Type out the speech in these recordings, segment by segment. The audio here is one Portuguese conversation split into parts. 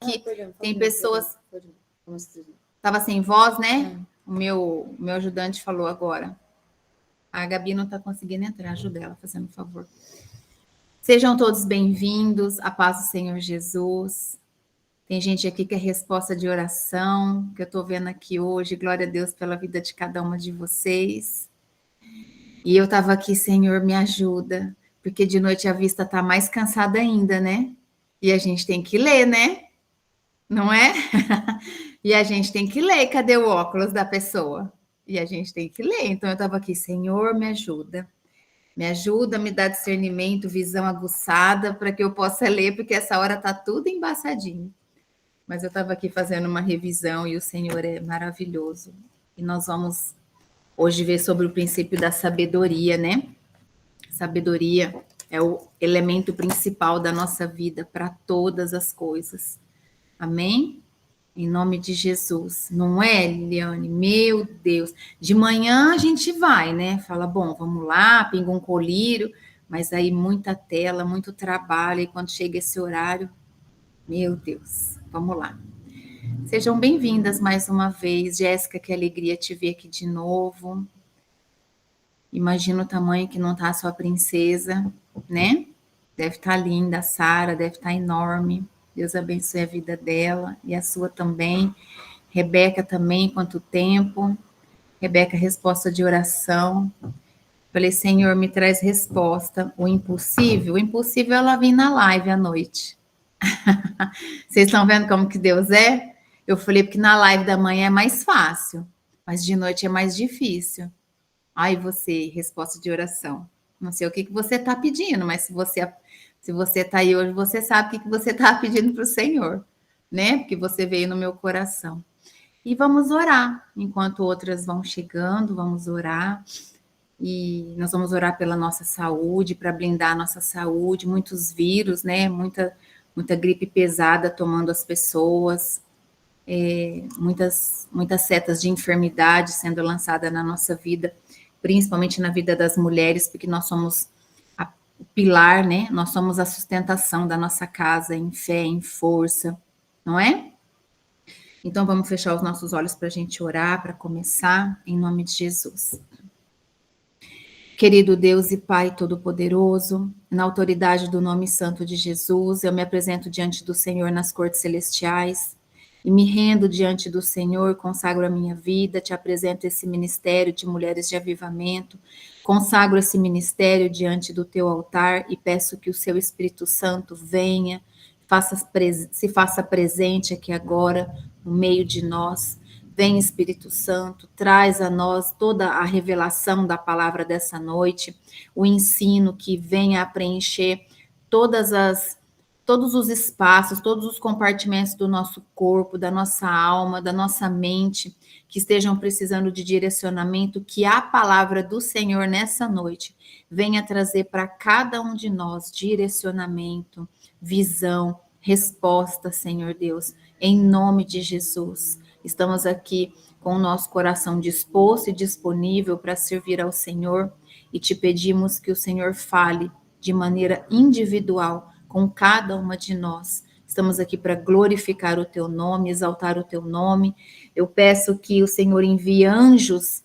Que tem pessoas... Estava sem voz, né? O meu ajudante falou agora. A Gabi não está conseguindo entrar. Ajuda ela, fazendo um favor. Sejam todos bem-vindos. A paz do Senhor Jesus. Tem gente aqui que é resposta de oração, que eu estou vendo aqui hoje. Glória a Deus pela vida de cada uma de vocês. E eu estava aqui, Senhor, me ajuda. Porque de noite a vista está mais cansada ainda, né? E a gente tem que ler, né? Não é? E a gente tem que ler. Cadê o óculos da pessoa? E a gente tem que ler. Então eu estava aqui, Senhor, me ajuda. Me ajuda, me dá discernimento, visão aguçada, para que eu possa ler, porque essa hora está tudo embaçadinho. Mas eu estava aqui fazendo uma revisão e o Senhor é maravilhoso. E nós vamos hoje ver sobre o princípio da sabedoria, né? Sabedoria é o elemento principal da nossa vida para todas as coisas. Amém? Em nome de Jesus. Não é, Liliane? Meu Deus. De manhã a gente vai, né? Fala, bom, vamos lá, pinga um colírio, mas aí muita tela, muito trabalho, e quando chega esse horário, meu Deus, vamos lá. Sejam bem-vindas mais uma vez. Jéssica, que alegria te ver aqui de novo. Imagina o tamanho que não tá a sua princesa, né? Deve estar linda, a Sara, deve estar enorme. Deus abençoe a vida dela e a sua também. Rebeca também, quanto tempo. Rebeca, resposta de oração. Falei, Senhor, me traz resposta. O impossível ela vem na live à noite. Vocês estão vendo como que Deus é? Eu falei, porque na live da manhã é mais fácil, mas de noite é mais difícil. Ai, você, resposta de oração. Não sei o que você está pedindo, mas se você está aí hoje, você sabe o que você está pedindo para o Senhor, né? Porque você veio no meu coração. E vamos orar. Enquanto outras vão chegando, vamos orar. E nós vamos orar pela nossa saúde, para blindar a nossa saúde. Muitos vírus, né? Muita gripe pesada tomando as pessoas. Muitas setas de enfermidade sendo lançadas na nossa vida, principalmente na vida das mulheres, porque nós somos o pilar, né? Nós somos a sustentação da nossa casa em fé, em força, não é? Então vamos fechar os nossos olhos para a gente orar, para começar, em nome de Jesus. Querido Deus e Pai Todo-Poderoso, na autoridade do nome santo de Jesus, eu me apresento diante do Senhor nas cortes celestiais, e me rendo diante do Senhor, consagro a minha vida, te apresento esse ministério de mulheres de avivamento, consagro esse ministério diante do teu altar e peço que o seu Espírito Santo venha, se faça presente aqui agora, no meio de nós. Vem, Espírito Santo, traz a nós toda a revelação da palavra dessa noite, o ensino que venha a preencher todos os espaços, todos os compartimentos do nosso corpo, da nossa alma, da nossa mente, que estejam precisando de direcionamento, que a palavra do Senhor nessa noite venha trazer para cada um de nós direcionamento, visão, resposta, Senhor Deus, em nome de Jesus. Estamos aqui com o nosso coração disposto e disponível para servir ao Senhor e te pedimos que o Senhor fale de maneira individual com cada uma de nós. Estamos aqui para glorificar o teu nome, exaltar o teu nome. Eu peço que o Senhor envie anjos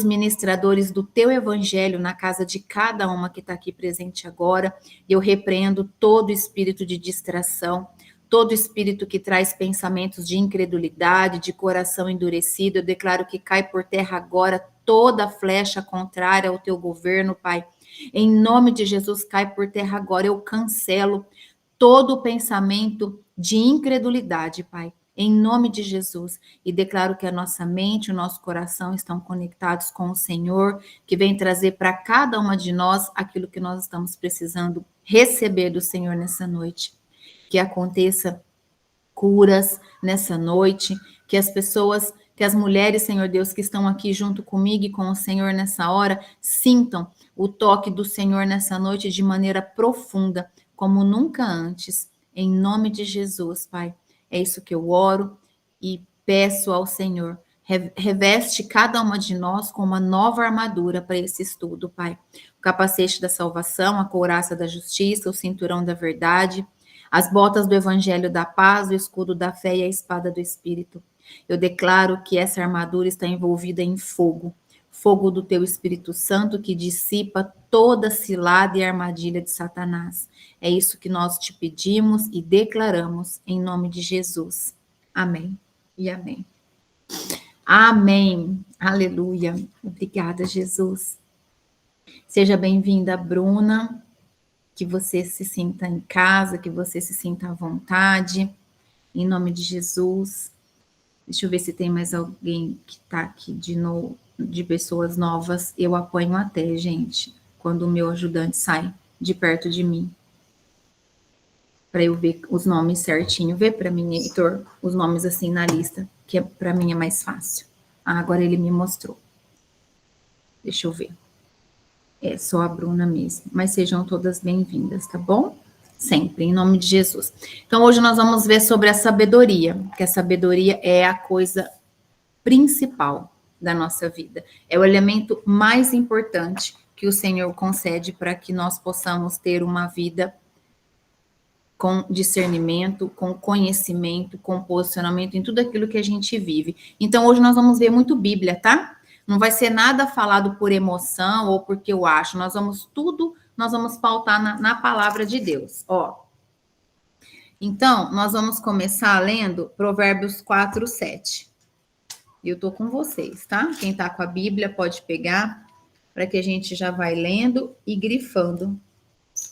ministradores do teu evangelho na casa de cada uma que está aqui presente agora. Eu repreendo todo espírito de distração, todo espírito que traz pensamentos de incredulidade, de coração endurecido. Eu declaro que cai por terra agora toda flecha contrária ao teu governo, Pai. Em nome de Jesus, cai por terra agora. Eu cancelo todo o pensamento de incredulidade, Pai. Em nome de Jesus. E declaro que a nossa mente, o nosso coração estão conectados com o Senhor, que vem trazer para cada uma de nós aquilo que nós estamos precisando receber do Senhor nessa noite. Que aconteça curas nessa noite, que as mulheres, Senhor Deus, que estão aqui junto comigo e com o Senhor nessa hora, sintam o toque do Senhor nessa noite de maneira profunda, como nunca antes, em nome de Jesus, Pai. É isso que eu oro e peço ao Senhor. Reveste cada uma de nós com uma nova armadura para esse estudo, Pai. O capacete da salvação, a couraça da justiça, o cinturão da verdade, as botas do evangelho da paz, o escudo da fé e a espada do Espírito. Eu declaro que essa armadura está envolvida em fogo, fogo do teu Espírito Santo que dissipa toda cilada e armadilha de Satanás. É isso que nós te pedimos e declaramos em nome de Jesus. Amém e amém. Amém. Aleluia. Obrigada, Jesus. Seja bem-vinda, Bruna. Que você se sinta em casa, que você se sinta à vontade. Em nome de Jesus. Deixa eu ver se tem mais alguém que está aqui de novo, de pessoas novas. Eu apanho até, gente, quando o meu ajudante sai de perto de mim. Para eu ver os nomes certinho. Vê para mim, Heitor, os nomes assim na lista, que para mim é mais fácil. Ah, agora ele me mostrou. Deixa eu ver. É só a Bruna mesmo. Mas sejam todas bem-vindas, tá bom? Sempre, em nome de Jesus. Então, hoje nós vamos ver sobre a sabedoria, que a sabedoria é a coisa principal da nossa vida. É o elemento mais importante que o Senhor concede para que nós possamos ter uma vida com discernimento, com conhecimento, com posicionamento em tudo aquilo que a gente vive. Então, hoje nós vamos ver muito Bíblia, tá? Não vai ser nada falado por emoção ou porque eu acho. Nós vamos pautar na palavra de Deus, ó. Então, nós vamos começar lendo Provérbios 4, 7. Eu tô com vocês, tá? Quem tá com a Bíblia pode pegar, para que a gente já vai lendo e grifando,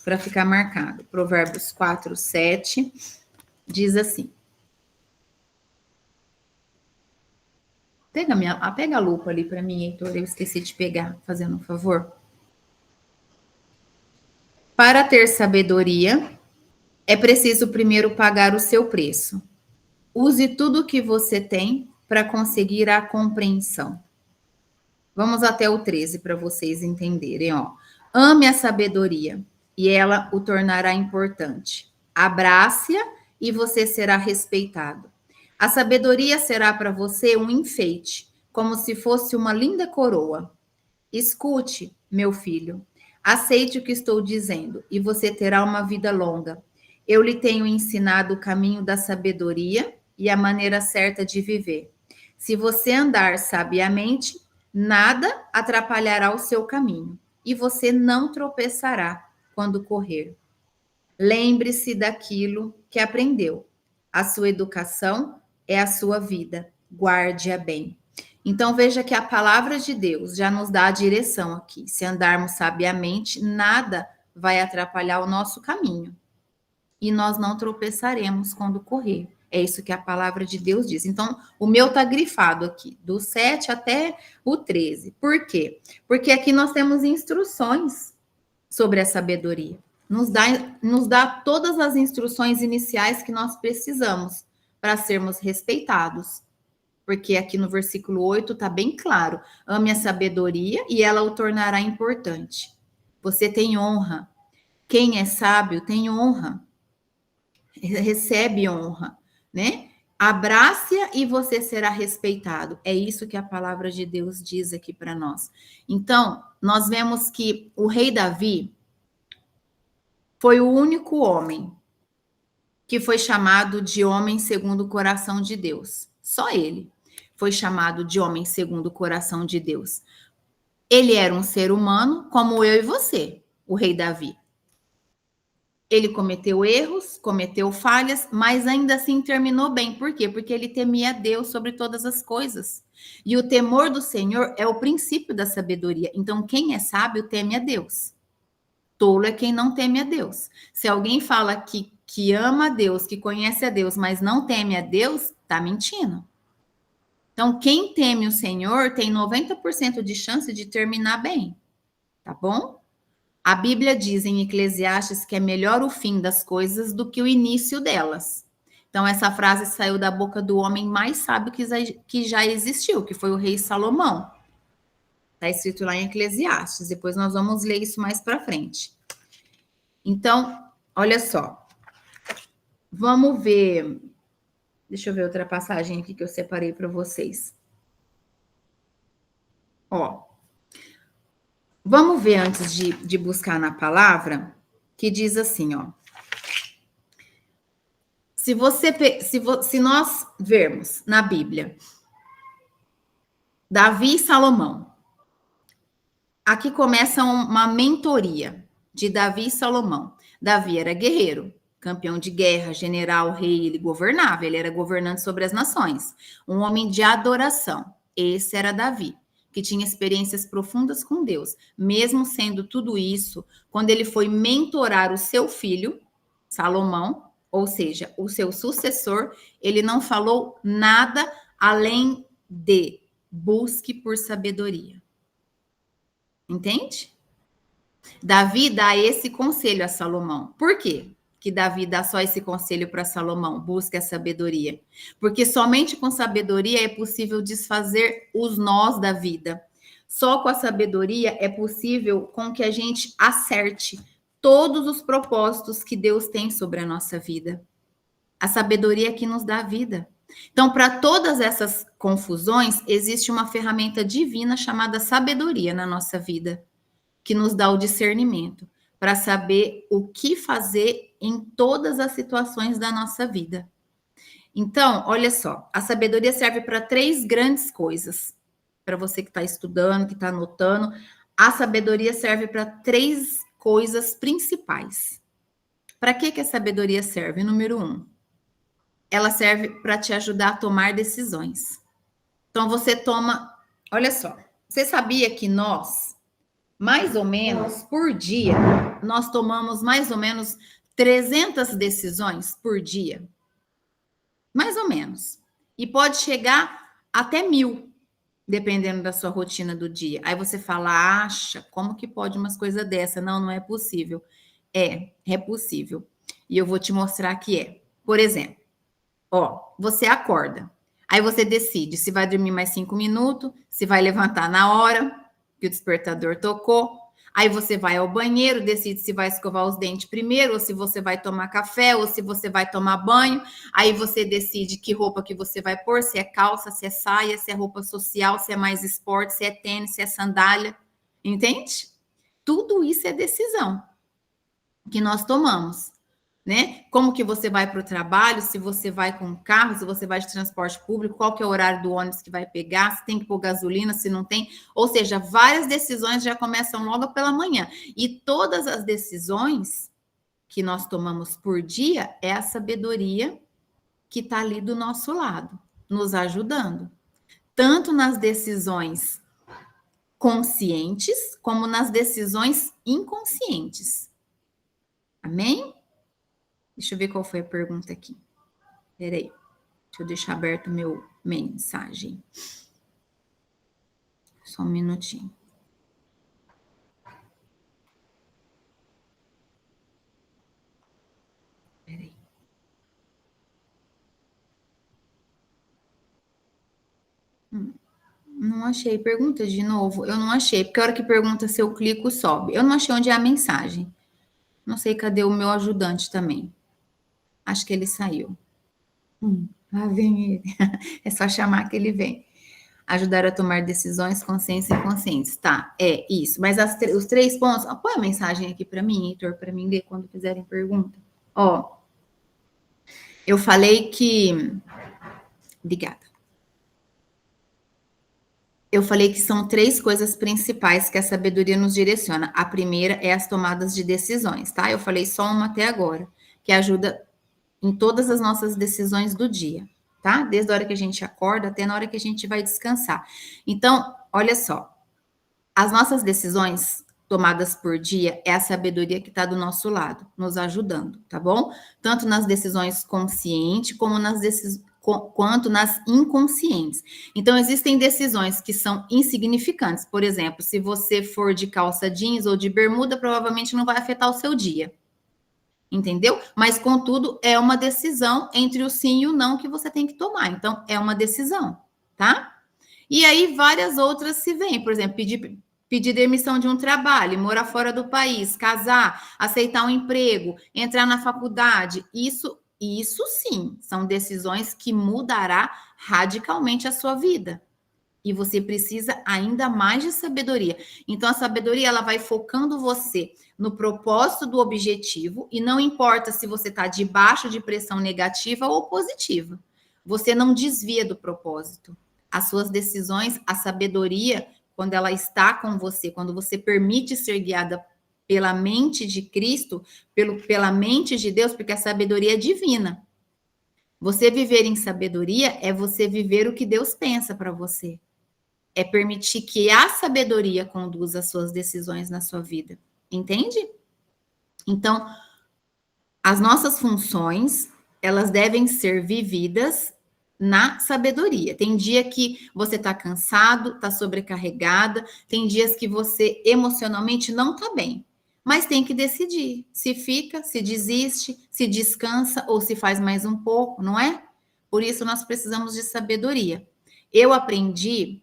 para ficar marcado. Provérbios 4, 7, diz assim. Pega a lupa ali para mim, Heitor, eu esqueci de pegar, fazendo um favor. Para ter sabedoria, é preciso primeiro pagar o seu preço. Use tudo o que você tem para conseguir a compreensão. Vamos até o 13 para vocês entenderem, ó. Ame a sabedoria e ela o tornará importante. Abrace-a e você será respeitado. A sabedoria será para você um enfeite, como se fosse uma linda coroa. Escute, meu filho, aceite o que estou dizendo e você terá uma vida longa. Eu lhe tenho ensinado o caminho da sabedoria e a maneira certa de viver. Se você andar sabiamente, nada atrapalhará o seu caminho e você não tropeçará quando correr. Lembre-se daquilo que aprendeu. A sua educação é a sua vida. Guarde-a bem. Então veja que a palavra de Deus já nos dá a direção aqui. Se andarmos sabiamente, nada vai atrapalhar o nosso caminho. E nós não tropeçaremos quando correr. É isso que a palavra de Deus diz. Então, o meu tá grifado aqui, do 7 até o 13. Por quê? Porque aqui nós temos instruções sobre a sabedoria. Nos dá todas as instruções iniciais que nós precisamos para sermos respeitados. Porque aqui no versículo 8 está bem claro: ame a sabedoria e ela o tornará importante. Você tem honra. Quem é sábio tem honra. Recebe honra, né? Abrace-a e você será respeitado. É isso que a palavra de Deus diz aqui para nós. Então, nós vemos que o rei Davi foi o único homem que foi chamado de homem segundo o coração de Deus. Só ele foi chamado de homem segundo o coração de Deus. Ele era um ser humano como eu e você, o rei Davi. Ele cometeu erros, cometeu falhas, mas ainda assim terminou bem. Por quê? Porque ele temia Deus sobre todas as coisas. E o temor do Senhor é o princípio da sabedoria. Então, quem é sábio teme a Deus. Tolo é quem não teme a Deus. Se alguém fala que ama a Deus, que conhece a Deus, mas não teme a Deus, está mentindo. Então, quem teme o Senhor tem 90% de chance de terminar bem. Tá bom? A Bíblia diz em Eclesiastes que é melhor o fim das coisas do que o início delas. Então, essa frase saiu da boca do homem mais sábio que já existiu, que foi o rei Salomão. Está escrito lá em Eclesiastes. Depois nós vamos ler isso mais para frente. Então, olha só. Vamos ver. Deixa eu ver outra passagem aqui que eu separei para vocês. Ó. Vamos ver antes de buscar na palavra, que diz assim, ó. Se nós vermos na Bíblia Davi e Salomão, aqui começa uma mentoria de Davi e Salomão. Davi era guerreiro, campeão de guerra, general, rei, ele governava, ele era governante sobre as nações. Um homem de adoração. Esse era Davi, que tinha experiências profundas com Deus. Mesmo sendo tudo isso, quando ele foi mentorar o seu filho, Salomão, ou seja, o seu sucessor, ele não falou nada além de busque por sabedoria. Entende? Davi dá esse conselho a Salomão. Por quê que Davi dá só esse conselho para Salomão? Busca a sabedoria. Porque somente com sabedoria é possível desfazer os nós da vida. Só com a sabedoria é possível com que a gente acerte todos os propósitos que Deus tem sobre a nossa vida. A sabedoria é que nos dá a vida. Então, para todas essas confusões, existe uma ferramenta divina chamada sabedoria na nossa vida, que nos dá o discernimento para saber o que fazer em todas as situações da nossa vida. Então, olha só, a sabedoria serve para 3 grandes coisas. Para você que está estudando, que está anotando, a sabedoria serve para 3 coisas principais. Para que a sabedoria serve? Número 1, ela serve para te ajudar a tomar decisões. Então, você toma... Olha só, você sabia que nós, mais ou menos, por dia, nós tomamos mais ou menos 300 decisões por dia? Mais ou menos. E pode chegar até 1000, dependendo da sua rotina do dia. Aí você fala, acha, como que pode umas coisas dessa? Não, não é possível. É possível. E eu vou te mostrar que é. Por exemplo, você acorda. Aí você decide se vai dormir mais 5 minutos, se vai levantar na hora que o despertador tocou. Aí você vai ao banheiro, decide se vai escovar os dentes primeiro, ou se você vai tomar café, ou se você vai tomar banho. Aí você decide que roupa que você vai pôr, se é calça, se é saia, se é roupa social, se é mais esporte, se é tênis, se é sandália. Entende? Tudo isso é decisão que nós tomamos. Né? Como que você vai para o trabalho, se você vai com carro, se você vai de transporte público, qual que é o horário do ônibus que vai pegar, se tem que pôr gasolina, se não tem. Ou seja, várias decisões já começam logo pela manhã. E todas as decisões que nós tomamos por dia é a sabedoria que está ali do nosso lado, nos ajudando. Tanto nas decisões conscientes, como nas decisões inconscientes. Amém? Deixa eu ver qual foi a pergunta aqui. Peraí. Deixa eu deixar aberto meu mensagem. Só um minutinho. Peraí. Não achei. Pergunta de novo. Eu não achei. Porque a hora que pergunta se eu clico, sobe. Eu não achei onde é a mensagem. Não sei cadê o meu ajudante também. Acho que ele saiu. Lá vem ele. É só chamar que ele vem. Ajudar a tomar decisões conscientes e inconscientes. Tá, é isso. Mas os 3 pontos... põe a mensagem aqui para mim, Heitor, para mim ler quando fizerem pergunta. Eu falei que... Obrigada. Eu falei que são 3 coisas principais que a sabedoria nos direciona. A primeira é as tomadas de decisões, tá? Eu falei só uma até agora, que ajuda em todas as nossas decisões do dia, tá? Desde a hora que a gente acorda até na hora que a gente vai descansar. Então, olha só, as nossas decisões tomadas por dia é a sabedoria que está do nosso lado, nos ajudando, tá bom? Tanto nas decisões conscientes como quanto nas inconscientes. Então, existem decisões que são insignificantes. Por exemplo, se você for de calça jeans ou de bermuda, provavelmente não vai afetar o seu dia. Entendeu? Mas, contudo, é uma decisão entre o sim e o não que você tem que tomar. Então, é uma decisão, tá? E aí, várias outras se vêm. Por exemplo, pedir demissão de um trabalho, morar fora do país, casar, aceitar um emprego, entrar na faculdade. Isso sim, são decisões que mudará radicalmente a sua vida. E você precisa ainda mais de sabedoria. Então, a sabedoria, ela vai focando você no propósito do objetivo, e não importa se você está debaixo de pressão negativa ou positiva. Você não desvia do propósito. As suas decisões, a sabedoria, quando ela está com você, quando você permite ser guiada pela mente de Cristo, pela mente de Deus, porque a sabedoria é divina. Você viver em sabedoria é você viver o que Deus pensa para você. É permitir que a sabedoria conduza as suas decisões na sua vida. Entende? Então, as nossas funções, elas devem ser vividas na sabedoria. Tem dia que você está cansado, está sobrecarregada, tem dias que você emocionalmente não está bem. Mas tem que decidir se fica, se desiste, se descansa ou se faz mais um pouco, não é? Por isso nós precisamos de sabedoria. Eu aprendi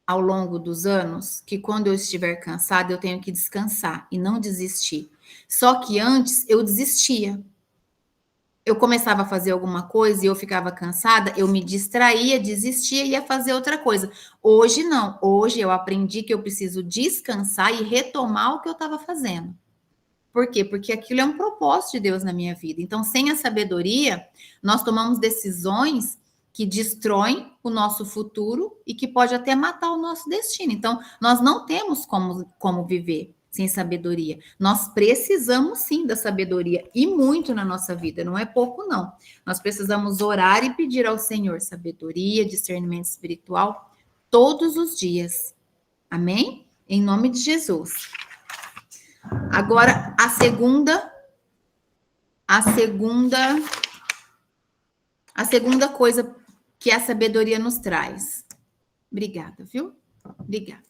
ao longo dos anos que quando eu estiver cansada, eu tenho que descansar e não desistir. Só que antes eu desistia. Eu começava a fazer alguma coisa e eu ficava cansada, eu me distraía, desistia e ia fazer outra coisa. Hoje não. Hoje eu aprendi que eu preciso descansar e retomar o que eu estava fazendo. Por quê? Porque aquilo é um propósito de Deus na minha vida. Então, sem a sabedoria, nós tomamos decisões que destroem o nosso futuro e que pode até matar o nosso destino. Então, nós não temos como viver sem sabedoria. Nós precisamos sim da sabedoria e muito na nossa vida, não é pouco não. Nós precisamos orar e pedir ao Senhor sabedoria, discernimento espiritual todos os dias. Amém? Em nome de Jesus. Agora, a segunda coisa que a sabedoria nos traz. Obrigada, viu? Obrigada.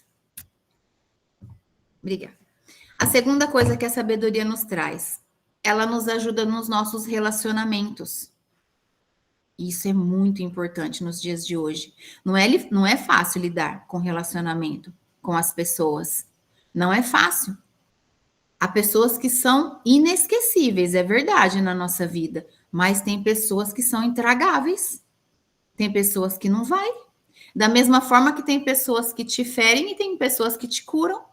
A segunda coisa que a sabedoria nos traz, ela nos ajuda nos nossos relacionamentos. Isso é muito importante nos dias de hoje. Não é fácil lidar com relacionamento com as pessoas. Não é fácil. Há pessoas que são inesquecíveis, é verdade, na nossa vida. Mas tem pessoas que são intragáveis. Tem pessoas que não vai. Da mesma forma que tem pessoas que te ferem e tem pessoas que te curam.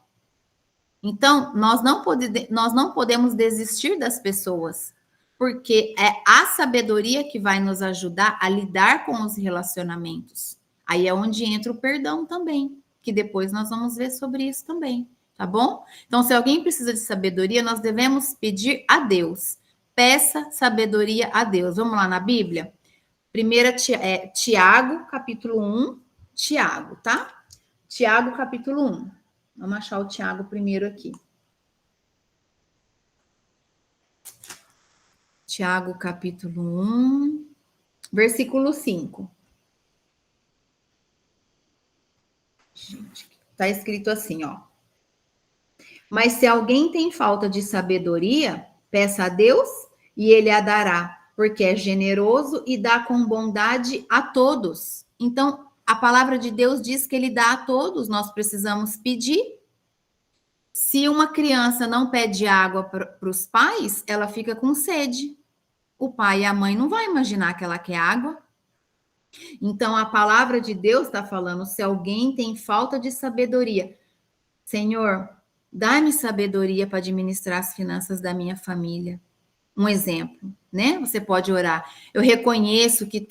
Então, nós não podemos desistir das pessoas, porque é a sabedoria que vai nos ajudar a lidar com os relacionamentos. Aí é onde entra o perdão também, que depois nós vamos ver sobre isso também, tá bom? Então, se alguém precisa de sabedoria, nós devemos pedir a Deus. Peça sabedoria a Deus. Vamos lá na Bíblia? Tiago, capítulo 1, Tiago, tá? Tiago, capítulo 1. Vamos achar o Tiago primeiro aqui. Tiago, capítulo 1, versículo 5. Gente, tá escrito assim, ó. Mas se alguém tem falta de sabedoria, peça a Deus e ele a dará, porque é generoso e dá com bondade a todos. Então, a palavra de Deus diz que ele dá a todos, nós precisamos pedir. Se uma criança não pede água para os pais, ela fica com sede. O pai e a mãe não vão imaginar que ela quer água. Então, a palavra de Deus está falando, se alguém tem falta de sabedoria, Senhor, dá-me sabedoria para administrar as finanças da minha família. Um exemplo, né? Você pode orar. Eu reconheço que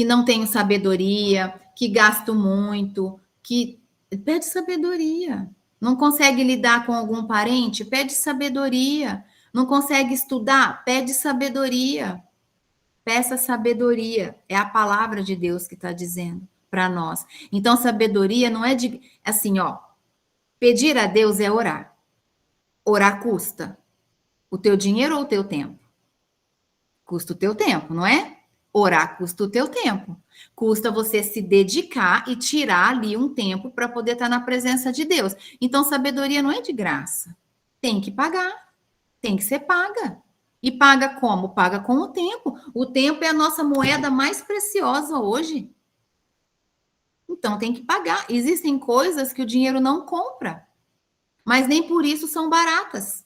não tenho sabedoria, que gasto muito, que pede sabedoria. Não consegue lidar com algum parente? Pede sabedoria. Não consegue estudar? Pede sabedoria. Peça sabedoria. É a palavra de Deus que está dizendo para nós. Então, sabedoria não é de assim, ó. Pedir a Deus é orar. Orar custa o teu dinheiro ou o teu tempo? Custa o teu tempo, não é? Orar custa o teu tempo. Custa você se dedicar e tirar ali um tempo para poder estar na presença de Deus. Então, sabedoria não é de graça. Tem que pagar. Tem que ser paga. E paga como? Paga com o tempo. O tempo é a nossa moeda mais preciosa hoje. Então, tem que pagar. Existem coisas que o dinheiro não compra. Mas nem por isso são baratas.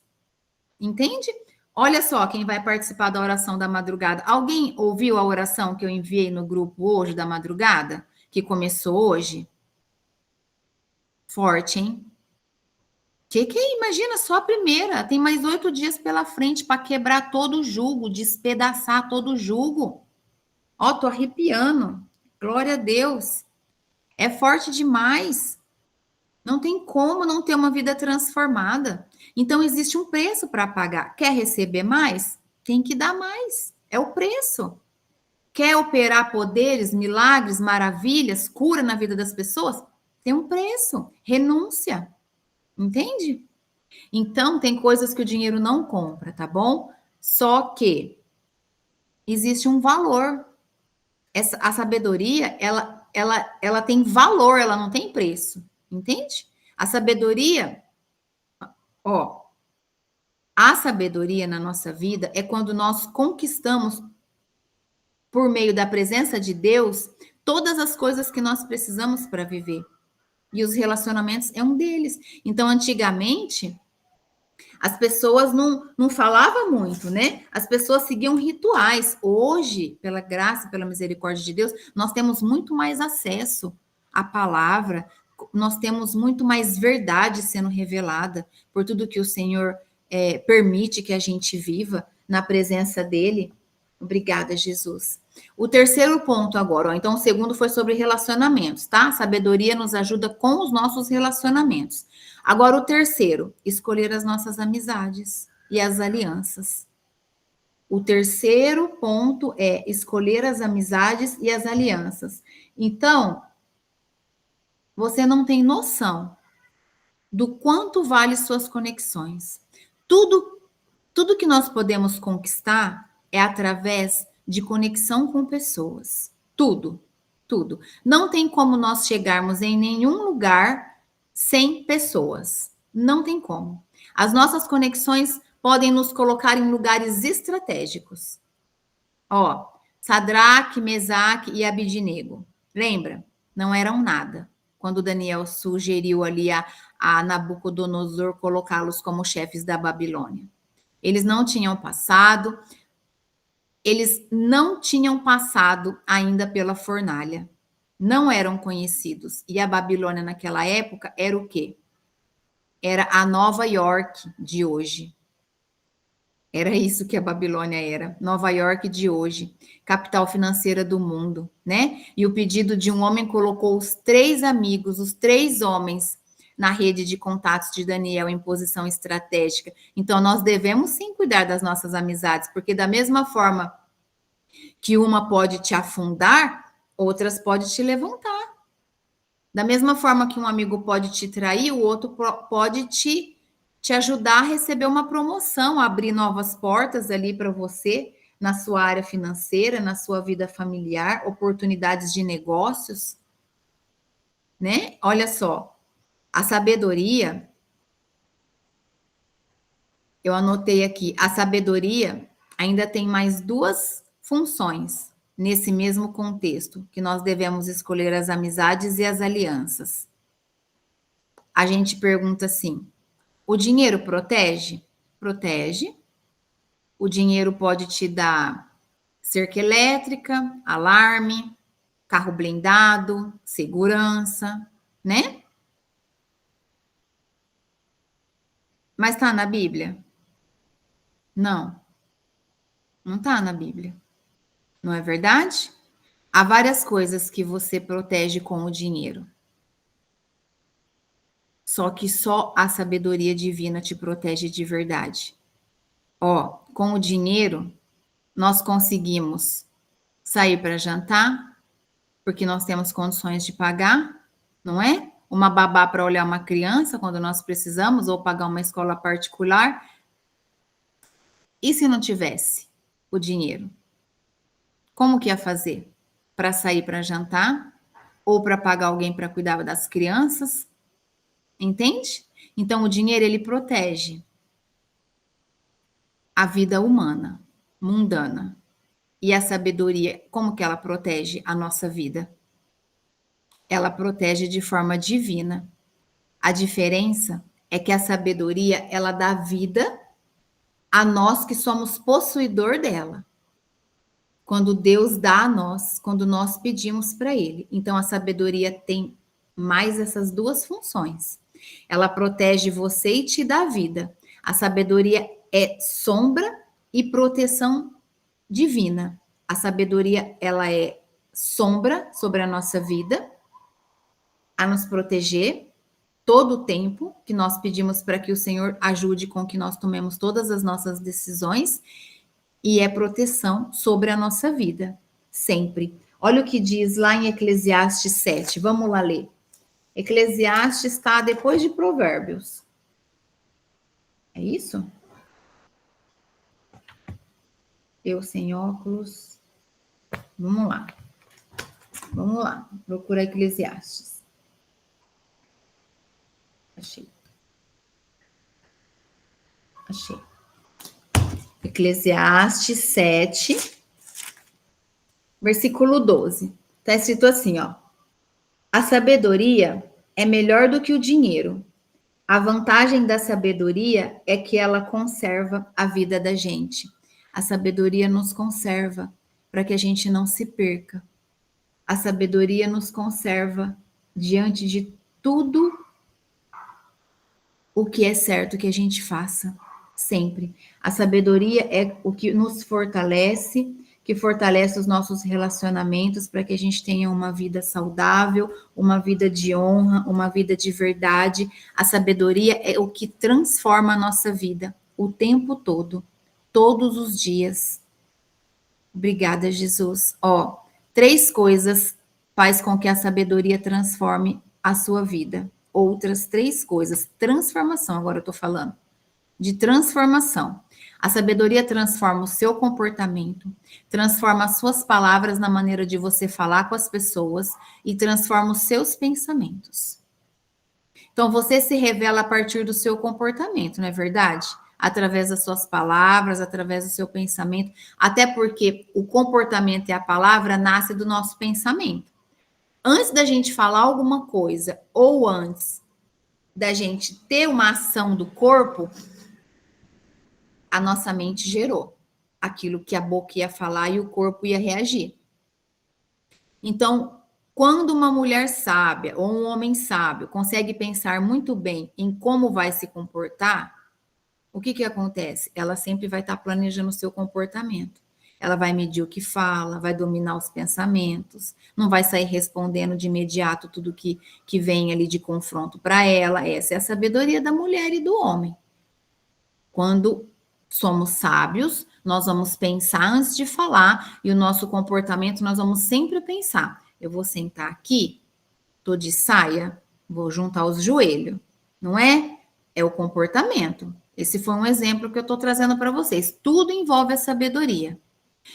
Entende? Olha só quem vai participar da oração da madrugada. Alguém ouviu a oração que eu enviei no grupo hoje da madrugada? que começou hoje. Forte, hein? Que é? Imagina só a primeira. Tem mais 8 dias pela frente para quebrar todo o jugo, despedaçar todo o jugo. Ó, tô arrepiando. Glória a Deus. É forte demais. Não tem como não ter uma vida transformada. Então, existe um preço para pagar. Quer receber mais? Tem que dar mais. É o preço. Quer operar poderes, milagres, maravilhas, cura na vida das pessoas? Tem um preço. Renúncia. Entende? Então, tem coisas que o dinheiro não compra, tá bom? Só que existe um valor. A sabedoria, ela tem valor, ela não tem preço. Entende? A sabedoria, ó, a sabedoria na nossa vida é quando nós conquistamos, por meio da presença de Deus, todas as coisas que nós precisamos para viver. E os relacionamentos é um deles. Então, antigamente, as pessoas não falavam muito, né? As pessoas seguiam rituais. Hoje, pela graça, pela misericórdia de Deus, nós temos muito mais acesso à palavra, nós temos muito mais verdade sendo revelada por tudo que o Senhor permite que a gente viva na presença dele. Obrigada, Jesus. O terceiro ponto agora, ó, então o segundo foi sobre relacionamentos, tá? A sabedoria nos ajuda com os nossos relacionamentos. Agora o terceiro, escolher as nossas amizades e as alianças. O terceiro ponto é escolher as amizades e as alianças. Então, você não tem noção do quanto vale suas conexões. Tudo que nós podemos conquistar é através de conexão com pessoas. Tudo, tudo. Não tem como nós chegarmos em nenhum lugar sem pessoas. Não tem como. As nossas conexões podem nos colocar em lugares estratégicos. Ó, Sadraque, Mesaque e Abidinego. Lembra? Não eram nada. Quando Daniel sugeriu ali a Nabucodonosor colocá-los como chefes da Babilônia. Eles não tinham passado ainda pela fornalha. Não eram conhecidos. E a Babilônia naquela época era o quê? Era a Nova York de hoje. Era isso que a Babilônia era, Nova York de hoje, capital financeira do mundo, né? E o pedido de um homem colocou os 3 amigos, os 3 homens, na rede de contatos de Daniel em posição estratégica. Então, nós devemos sim cuidar das nossas amizades, porque da mesma forma que uma pode te afundar, outras pode te levantar. Da mesma forma que um amigo pode te trair, o outro pode te ajudar a receber uma promoção, a abrir novas portas ali para você, na sua área financeira, na sua vida familiar, oportunidades de negócios, né? Olha só, a sabedoria, eu anotei aqui, a sabedoria ainda tem mais 2 funções nesse mesmo contexto, que nós devemos escolher as amizades e as alianças. A gente pergunta assim: o dinheiro protege? Protege. O dinheiro pode te dar cerca elétrica, alarme, carro blindado, segurança, né? Mas tá na Bíblia? Não, não tá na Bíblia. Não é verdade? Há várias coisas que você protege com o dinheiro. Só que só a sabedoria divina te protege de verdade. Ó, com o dinheiro, nós conseguimos sair para jantar, porque nós temos condições de pagar, não é? Uma babá para olhar uma criança quando nós precisamos, ou pagar uma escola particular. E se não tivesse o dinheiro? Como que ia fazer? Para sair para jantar? Ou para pagar alguém para cuidar das crianças? Entende? Então, o dinheiro, ele protege a vida humana, mundana. E a sabedoria, como que ela protege a nossa vida? Ela protege de forma divina. A diferença é que a sabedoria, ela dá vida a nós que somos possuidor dela. quando Deus dá a nós, quando nós pedimos para Ele. Então, a sabedoria tem mais essas duas funções. Ela protege você e te dá vida. A sabedoria é sombra e proteção divina. A sabedoria, ela é sombra sobre a nossa vida, a nos proteger todo o tempo que nós pedimos para que o Senhor ajude com que nós tomemos todas as nossas decisões, e é proteção sobre a nossa vida, sempre. Olha o que diz lá em Eclesiastes 7. Vamos lá ler. Eclesiastes está depois de Provérbios. É isso? Eu sem óculos. Vamos lá. Vamos lá. Procura Eclesiastes. Achei. Eclesiastes 7, versículo 12. Está escrito assim, ó. A sabedoria é melhor do que o dinheiro. A vantagem da sabedoria é que ela conserva a vida da gente. A sabedoria nos conserva para que a gente não se perca. A sabedoria nos conserva diante de tudo o que é certo que a gente faça, sempre. A sabedoria é o que nos fortalece, que fortalece os nossos relacionamentos para que a gente tenha uma vida saudável, uma vida de honra, uma vida de verdade. A sabedoria é o que transforma a nossa vida o tempo todo, todos os dias. Obrigada, Jesus. Ó, 3 coisas faz com que a sabedoria transforme a sua vida. Outras 3 coisas. Transformação, agora eu estou falando. De transformação. A sabedoria transforma o seu comportamento, transforma as suas palavras na maneira de você falar com as pessoas e transforma os seus pensamentos. Então, você se revela a partir do seu comportamento, não é verdade? Através das suas palavras, através do seu pensamento, até porque o comportamento e a palavra nascem do nosso pensamento. Antes da gente falar alguma coisa, ou antes da gente ter uma ação do corpo, a nossa mente gerou aquilo que a boca ia falar e o corpo ia reagir. Então, quando uma mulher sábia ou um homem sábio consegue pensar muito bem em como vai se comportar, o que que acontece? Ela sempre vai estar planejando o seu comportamento. Ela vai medir o que fala, vai dominar os pensamentos, não vai sair respondendo de imediato tudo que vem ali de confronto para ela. Essa é a sabedoria da mulher e do homem. Quando somos sábios, nós vamos pensar antes de falar e o nosso comportamento nós vamos sempre pensar. Eu vou sentar aqui, tô de saia, vou juntar os joelhos, não é? É o comportamento. Esse foi um exemplo que eu estou trazendo para vocês. Tudo envolve a sabedoria.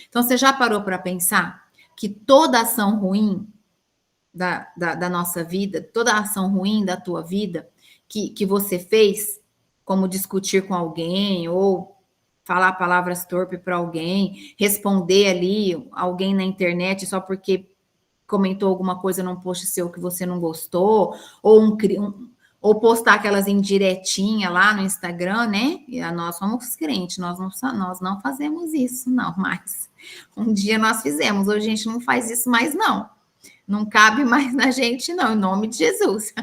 Então, você já parou para pensar que toda ação ruim da nossa vida, toda ação ruim da tua vida que você fez, como discutir com alguém ou falar palavras torpes para alguém, responder ali alguém na internet só porque comentou alguma coisa num post seu que você não gostou, ou postar aquelas indiretinhas lá no Instagram, né? E nós somos crentes, nós não fazemos isso, não, mas um dia nós fizemos, hoje a gente não faz isso mais, não. Não cabe mais na gente, não, em nome de Jesus.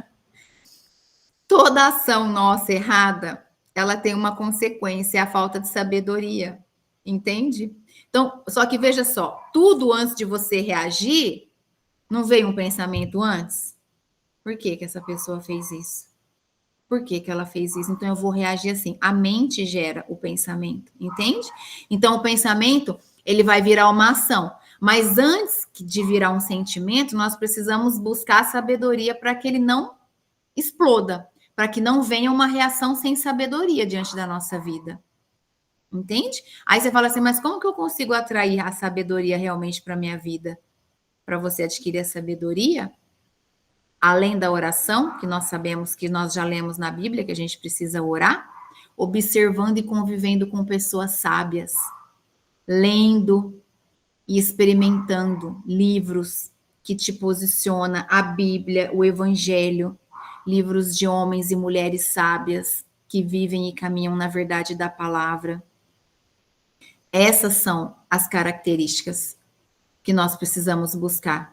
Toda ação nossa errada, ela tem uma consequência, é a falta de sabedoria, entende? Então, só que veja só, tudo antes de você reagir, não veio um pensamento antes? Por que que essa pessoa fez isso? Por que que ela fez isso? Então, eu vou reagir assim. A mente gera o pensamento, entende? Então, o pensamento, ele vai virar uma ação. Mas antes de virar um sentimento, nós precisamos buscar a sabedoria para que ele não exploda, para que não venha uma reação sem sabedoria diante da nossa vida. Entende? Aí você fala assim, mas como que eu consigo atrair a sabedoria realmente para a minha vida? Para você adquirir a sabedoria, além da oração, que nós sabemos que nós já lemos na Bíblia, que a gente precisa orar, observando e convivendo com pessoas sábias, lendo e experimentando livros que te posiciona a Bíblia, o Evangelho, livros de homens e mulheres sábias que vivem e caminham na verdade da palavra. Essas são as características que nós precisamos buscar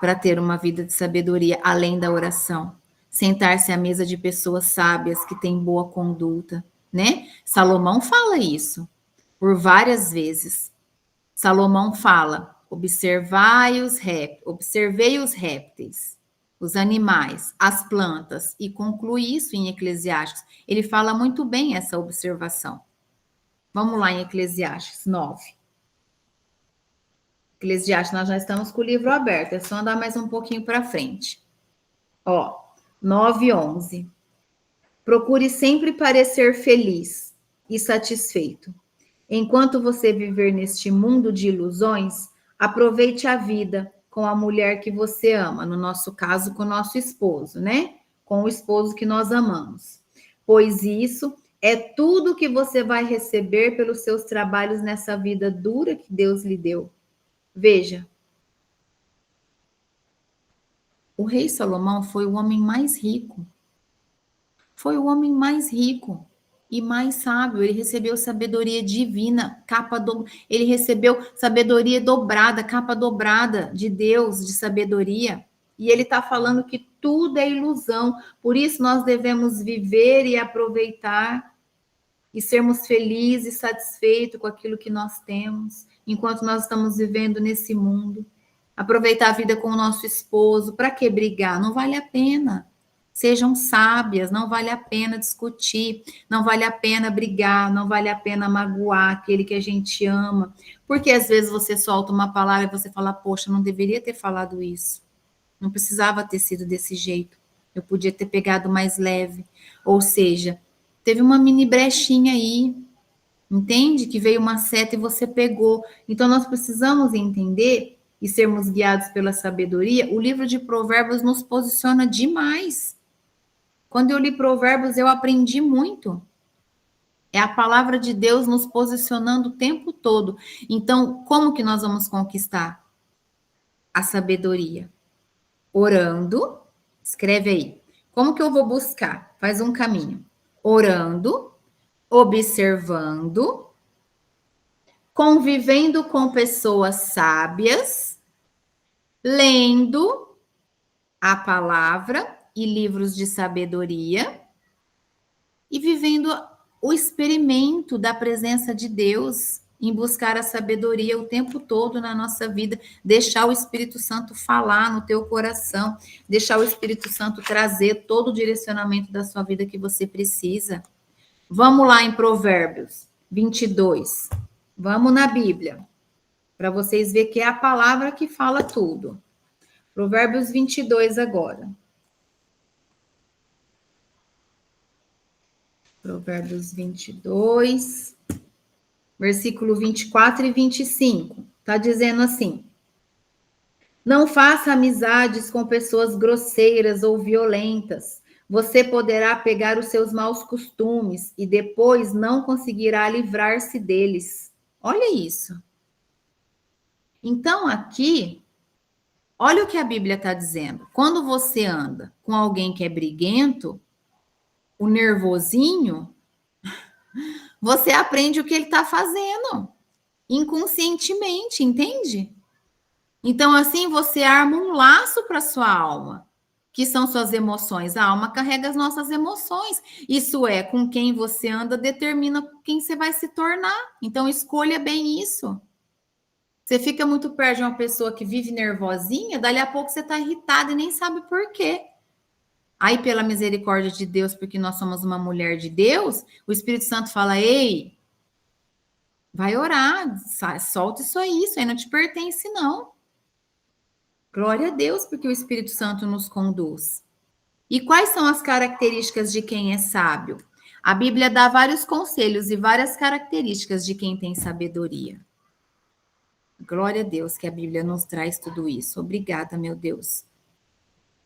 para ter uma vida de sabedoria além da oração. Sentar-se à mesa de pessoas sábias que têm boa conduta, né? Salomão fala isso por várias vezes. Salomão fala: observei os répteis, os animais, as plantas, e conclui isso em Eclesiastes. Ele fala muito bem essa observação. Vamos lá em Eclesiastes 9. Eclesiastes, nós já estamos com o livro aberto, é só andar mais um pouquinho para frente. Ó, 9:11. Procure sempre parecer feliz e satisfeito. Enquanto você viver neste mundo de ilusões, aproveite a vida com a mulher que você ama, no nosso caso, com o nosso esposo, né? Com o esposo que nós amamos. Pois isso é tudo que você vai receber pelos seus trabalhos nessa vida dura que Deus lhe deu. Veja, o rei Salomão foi o homem mais rico. Foi o homem mais rico e mais sábio. Ele recebeu sabedoria divina, ele recebeu sabedoria dobrada, capa dobrada de Deus, de sabedoria. E ele está falando que tudo é ilusão. Por isso nós devemos viver e aproveitar e sermos felizes, satisfeitos com aquilo que nós temos, enquanto nós estamos vivendo nesse mundo. Aproveitar a vida com o nosso esposo. Para que brigar? Não vale a pena. Sejam sábias, não vale a pena discutir, não vale a pena brigar, não vale a pena magoar aquele que a gente ama. Porque às vezes você solta uma palavra e você fala, poxa, não deveria ter falado isso. Não precisava ter sido desse jeito. Eu podia ter pegado mais leve. Ou seja, teve uma mini brechinha aí, entende? Que veio uma seta e você pegou. Então nós precisamos entender e sermos guiados pela sabedoria. O livro de Provérbios nos posiciona demais. Quando eu li Provérbios, eu aprendi muito. É a palavra de Deus nos posicionando o tempo todo. Então, como que nós vamos conquistar a sabedoria? Orando, escreve aí. Como que eu vou buscar? Faz um caminho. Orando, observando, convivendo com pessoas sábias, lendo a palavra e livros de sabedoria e vivendo o experimento da presença de Deus em buscar a sabedoria o tempo todo na nossa vida, deixar o Espírito Santo falar no teu coração, deixar o Espírito Santo trazer todo o direcionamento da sua vida que você precisa. Vamos lá em Provérbios 22. Vamos na Bíblia, para vocês verem que é a palavra que fala tudo. Provérbios 22 agora. Provérbios 22, versículo 24 e 25. Está dizendo assim: não faça amizades com pessoas grosseiras ou violentas. Você poderá pegar os seus maus costumes e depois não conseguirá livrar-se deles. Olha isso. Então, aqui, olha o que a Bíblia está dizendo. Quando você anda com alguém que é briguento, o nervosinho, você aprende o que ele está fazendo inconscientemente, entende? Então, assim, você arma um laço para sua alma, que são suas emoções. A alma carrega as nossas emoções. Isso é, com quem você anda determina quem você vai se tornar. Então, escolha bem isso. Você fica muito perto de uma pessoa que vive nervosinha, dali a pouco você está irritada e nem sabe por quê. Aí, pela misericórdia de Deus, porque nós somos uma mulher de Deus, o Espírito Santo fala, ei, vai orar, solta isso aí não te pertence, não. Glória a Deus, porque o Espírito Santo nos conduz. E quais são as características de quem é sábio? A Bíblia dá vários conselhos e várias características de quem tem sabedoria. Glória a Deus que a Bíblia nos traz tudo isso. Obrigada, meu Deus.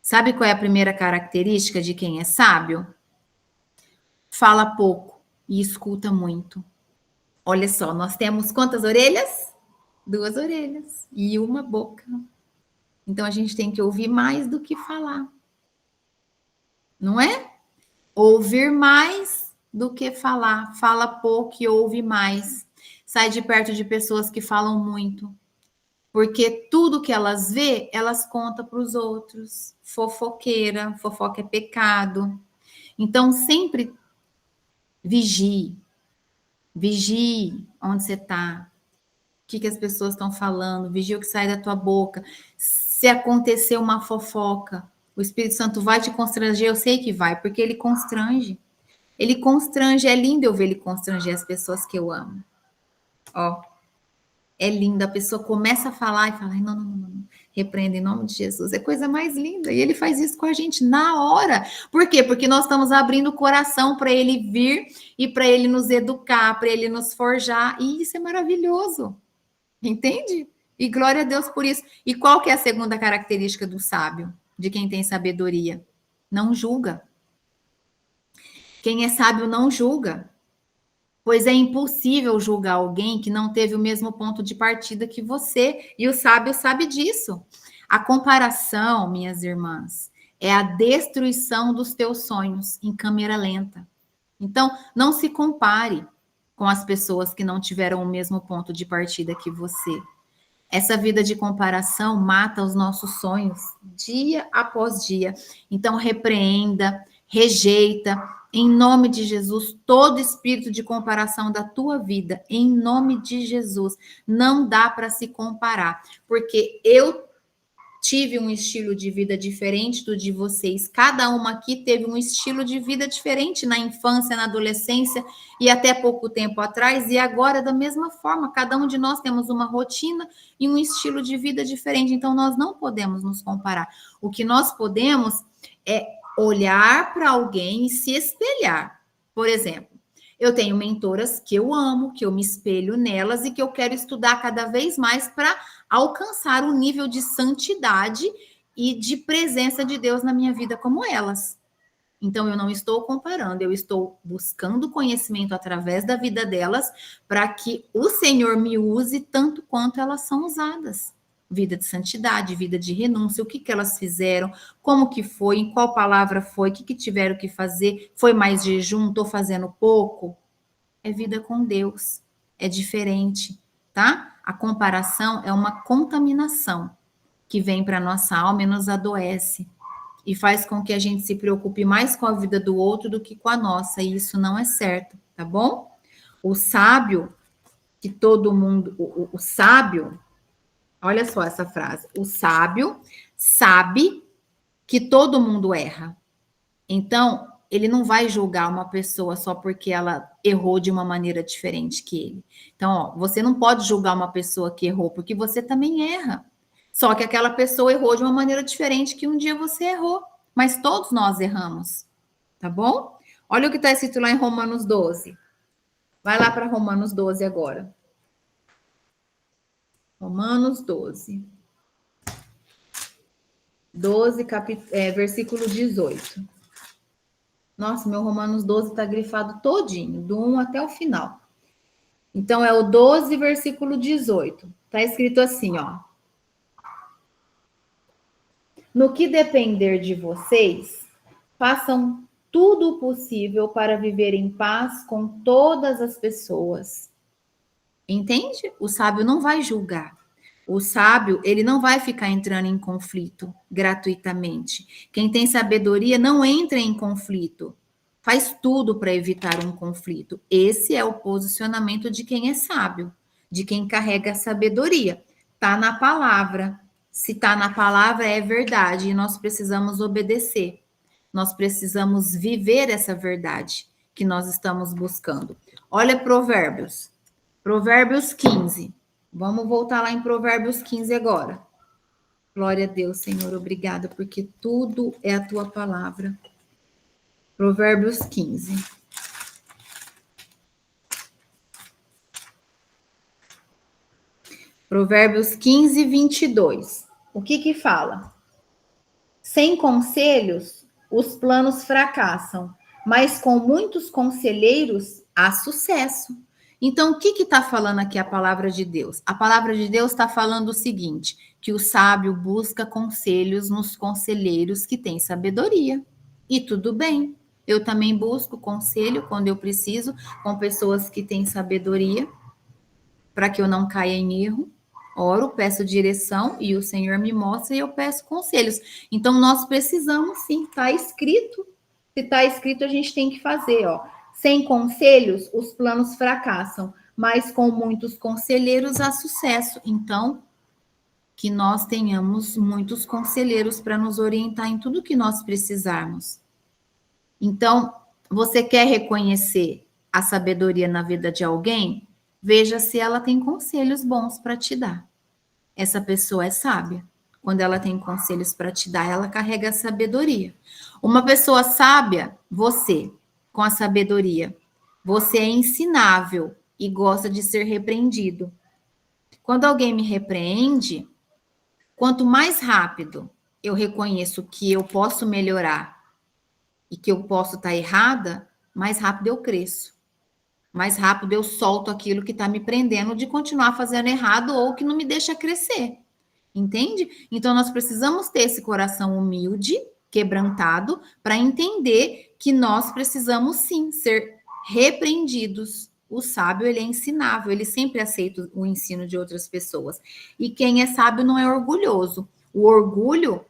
Sabe qual é a primeira característica de quem é sábio? Fala pouco e escuta muito. Olha só, nós temos quantas orelhas? 2 orelhas e uma boca. Então, a gente tem que ouvir mais do que falar. Não é? Ouvir mais do que falar. Fala pouco e ouve mais. Sai de perto de pessoas que falam muito. Porque tudo que elas vê, elas contam para os outros. Fofoqueira, fofoca é pecado. Então, sempre vigie. Vigie onde você está. O que as pessoas estão falando. Vigie o que sai da tua boca. Se acontecer uma fofoca, o Espírito Santo vai te constranger. Eu sei que vai, porque ele constrange. Ele constrange. É lindo eu ver ele constranger as pessoas que eu amo. Ó. É lindo, a pessoa começa a falar e fala, não, não, não, não, repreenda em nome de Jesus, é coisa mais linda, e ele faz isso com a gente na hora, por quê? Porque nós estamos abrindo o coração para ele vir e para ele nos educar, para ele nos forjar, e isso é maravilhoso, entende? E glória a Deus por isso. E qual que é a segunda característica do sábio, de quem tem sabedoria? Não julga. Quem é sábio não julga. Pois é impossível julgar alguém que não teve o mesmo ponto de partida que você, e o sábio sabe disso. A comparação, minhas irmãs, é a destruição dos teus sonhos em câmera lenta. Então, não se compare com as pessoas que não tiveram o mesmo ponto de partida que você. Essa vida de comparação mata os nossos sonhos dia após dia. Então, repreenda, rejeita, em nome de Jesus, todo espírito de comparação da tua vida, em nome de Jesus. Não dá para se comparar, porque eu tive um estilo de vida diferente do de vocês. Cada uma aqui teve um estilo de vida diferente na infância, na adolescência e até pouco tempo atrás, e agora da mesma forma, cada um de nós temos uma rotina e um estilo de vida diferente, então nós não podemos nos comparar. O que nós podemos é olhar para alguém e se espelhar. Por exemplo, eu tenho mentoras que eu amo, que eu me espelho nelas e que eu quero estudar cada vez mais para alcançar o nível de santidade e de presença de Deus na minha vida como elas. Então, eu não estou comparando, eu estou buscando conhecimento através da vida delas para que o Senhor me use tanto quanto elas são usadas. Vida de santidade, vida de renúncia, o que elas fizeram, como que foi, em qual palavra foi, o que tiveram que fazer, foi mais jejum, estou fazendo pouco? É vida com Deus, é diferente, tá? A comparação é uma contaminação que vem para nossa alma e nos adoece e faz com que a gente se preocupe mais com a vida do outro do que com a nossa, e isso não é certo, tá bom? O sábio, que todo mundo, o sábio, olha só essa frase, o sábio sabe que todo mundo erra. Então, ele não vai julgar uma pessoa só porque ela errou de uma maneira diferente que ele. Então, ó, você não pode julgar uma pessoa que errou, porque você também erra. Só que aquela pessoa errou de uma maneira diferente que um dia você errou. Mas todos nós erramos, tá bom? Olha o que está escrito lá em Romanos 12. Vai lá para Romanos 12 agora. Romanos 12. 12, versículo 18. Nossa, meu Romanos 12 está grifado todinho, do 1 até o final. Então, é o 12, versículo 18. Está escrito assim, ó. No que depender de vocês, façam tudo o possível para viver em paz com todas as pessoas. Entende? O sábio não vai julgar. O sábio, ele não vai ficar entrando em conflito gratuitamente. Quem tem sabedoria não entra em conflito. Faz tudo para evitar um conflito. Esse é o posicionamento de quem é sábio, de quem carrega a sabedoria. Tá na palavra. Se tá na palavra, é verdade e nós precisamos obedecer. Nós precisamos viver essa verdade que nós estamos buscando. Olha Provérbios. Provérbios 15. Vamos voltar lá em Provérbios 15 agora. Glória a Deus, Senhor, obrigada, porque tudo é a tua palavra. Provérbios 15. Provérbios 15, 22. O que fala? Sem conselhos, os planos fracassam, mas com muitos conselheiros, há sucesso. Então, o que está falando aqui a palavra de Deus? A palavra de Deus está falando o seguinte, que o sábio busca conselhos nos conselheiros que têm sabedoria. E tudo bem, eu também busco conselho quando eu preciso, com pessoas que têm sabedoria, para que eu não caia em erro. Oro, peço direção e o Senhor me mostra e eu peço conselhos. Então, nós precisamos sim, está escrito. Se está escrito, a gente tem que fazer, ó. Sem conselhos, os planos fracassam, mas com muitos conselheiros há sucesso. Então, que nós tenhamos muitos conselheiros para nos orientar em tudo que nós precisarmos. Então, você quer reconhecer a sabedoria na vida de alguém? Veja se ela tem conselhos bons para te dar. Essa pessoa é sábia. Quando ela tem conselhos para te dar, ela carrega a sabedoria. Uma pessoa sábia, você, com a sabedoria, você é ensinável e gosta de ser repreendido. Quando alguém me repreende, quanto mais rápido eu reconheço que eu posso melhorar e que eu posso estar errada, mais rápido eu cresço. Mais rápido eu solto aquilo que está me prendendo de continuar fazendo errado ou que não me deixa crescer. Entende? Então nós precisamos ter esse coração humilde, quebrantado, para entender que nós precisamos sim ser repreendidos. O sábio, ele é ensinável, ele sempre aceita o ensino de outras pessoas. E quem é sábio não é orgulhoso. O orgulho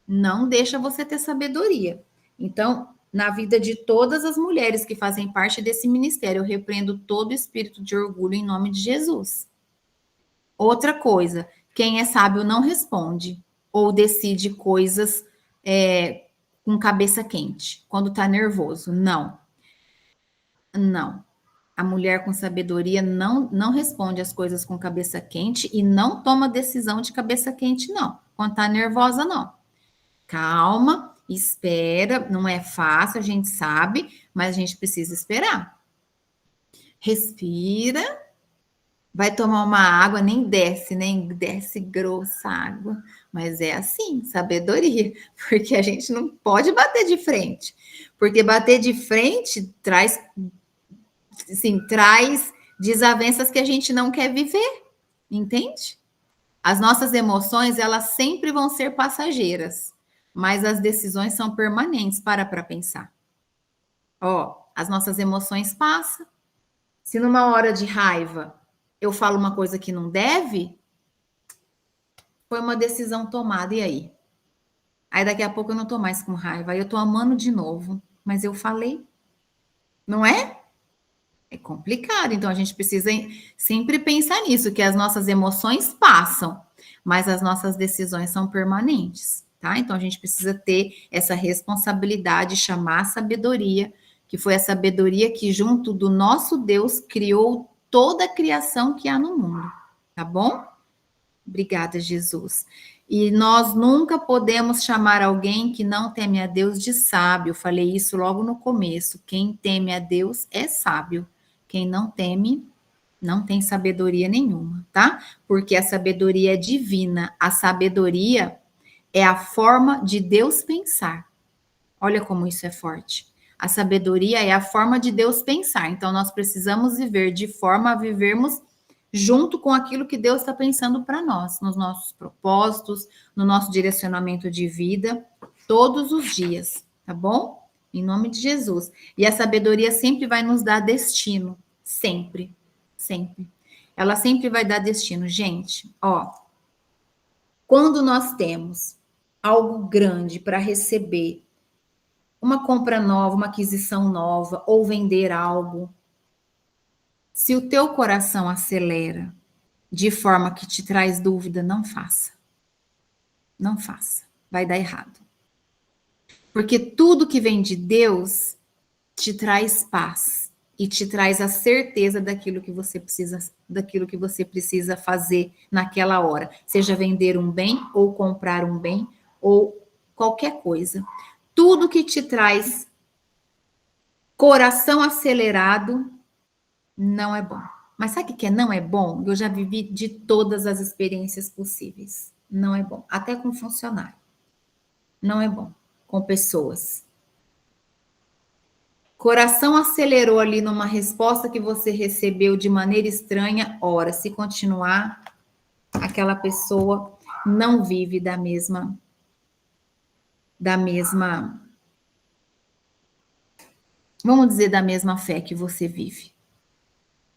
não deixa você ter sabedoria. Então, na vida de todas as mulheres que fazem parte desse ministério, eu repreendo todo espírito de orgulho em nome de Jesus. Outra coisa, quem é sábio não responde ou decide coisas com cabeça quente, quando está nervoso. Não, não. A mulher com sabedoria não responde as coisas com cabeça quente e não toma decisão de cabeça quente, não. Quando está nervosa, não. Calma, espera, não é fácil, a gente sabe, mas a gente precisa esperar. Respira, vai tomar uma água, nem desce grossa a água, mas é assim, sabedoria, porque a gente não pode bater de frente, porque bater de frente traz desavenças que a gente não quer viver, entende? As nossas emoções, elas sempre vão ser passageiras, mas as decisões são permanentes. Para pensar. Ó, as nossas emoções passam. Se numa hora de raiva eu falo uma coisa que não deve, foi uma decisão tomada, e aí? Aí daqui a pouco eu não tô mais com raiva, aí eu tô amando de novo, mas eu falei, não é? É complicado, então a gente precisa sempre pensar nisso, que as nossas emoções passam, mas as nossas decisões são permanentes, tá? Então a gente precisa ter essa responsabilidade, chamar a sabedoria, que foi a sabedoria que junto do nosso Deus criou toda a criação que há no mundo, tá bom? Obrigada, Jesus. E nós nunca podemos chamar alguém que não teme a Deus de sábio. Falei isso logo no começo. Quem teme a Deus é sábio. Quem não teme, não tem sabedoria nenhuma, tá? Porque a sabedoria é divina. A sabedoria é a forma de Deus pensar. Olha como isso é forte. A sabedoria é a forma de Deus pensar. Então, nós precisamos viver de forma a vivermos junto com aquilo que Deus está pensando para nós, nos nossos propósitos, no nosso direcionamento de vida, todos os dias, tá bom? Em nome de Jesus. E a sabedoria sempre vai nos dar destino, sempre, sempre. Ela sempre vai dar destino, gente. Ó, quando nós temos algo grande para receber, uma compra nova, uma aquisição nova, ou vender algo, se o teu coração acelera de forma que te traz dúvida, não faça. Não faça. Vai dar errado. Porque tudo que vem de Deus te traz paz e te traz a certeza daquilo que você precisa fazer naquela hora, seja vender um bem ou comprar um bem ou qualquer coisa. Tudo que te traz coração acelerado não é bom. Mas sabe o que não é bom? Eu já vivi de todas as experiências possíveis. Não é bom. Até com funcionário. Não é bom. Com pessoas. Coração acelerou ali numa resposta que você recebeu de maneira estranha. Ora, se continuar, aquela pessoa não vive da mesma, vamos dizer, da mesma fé que você vive.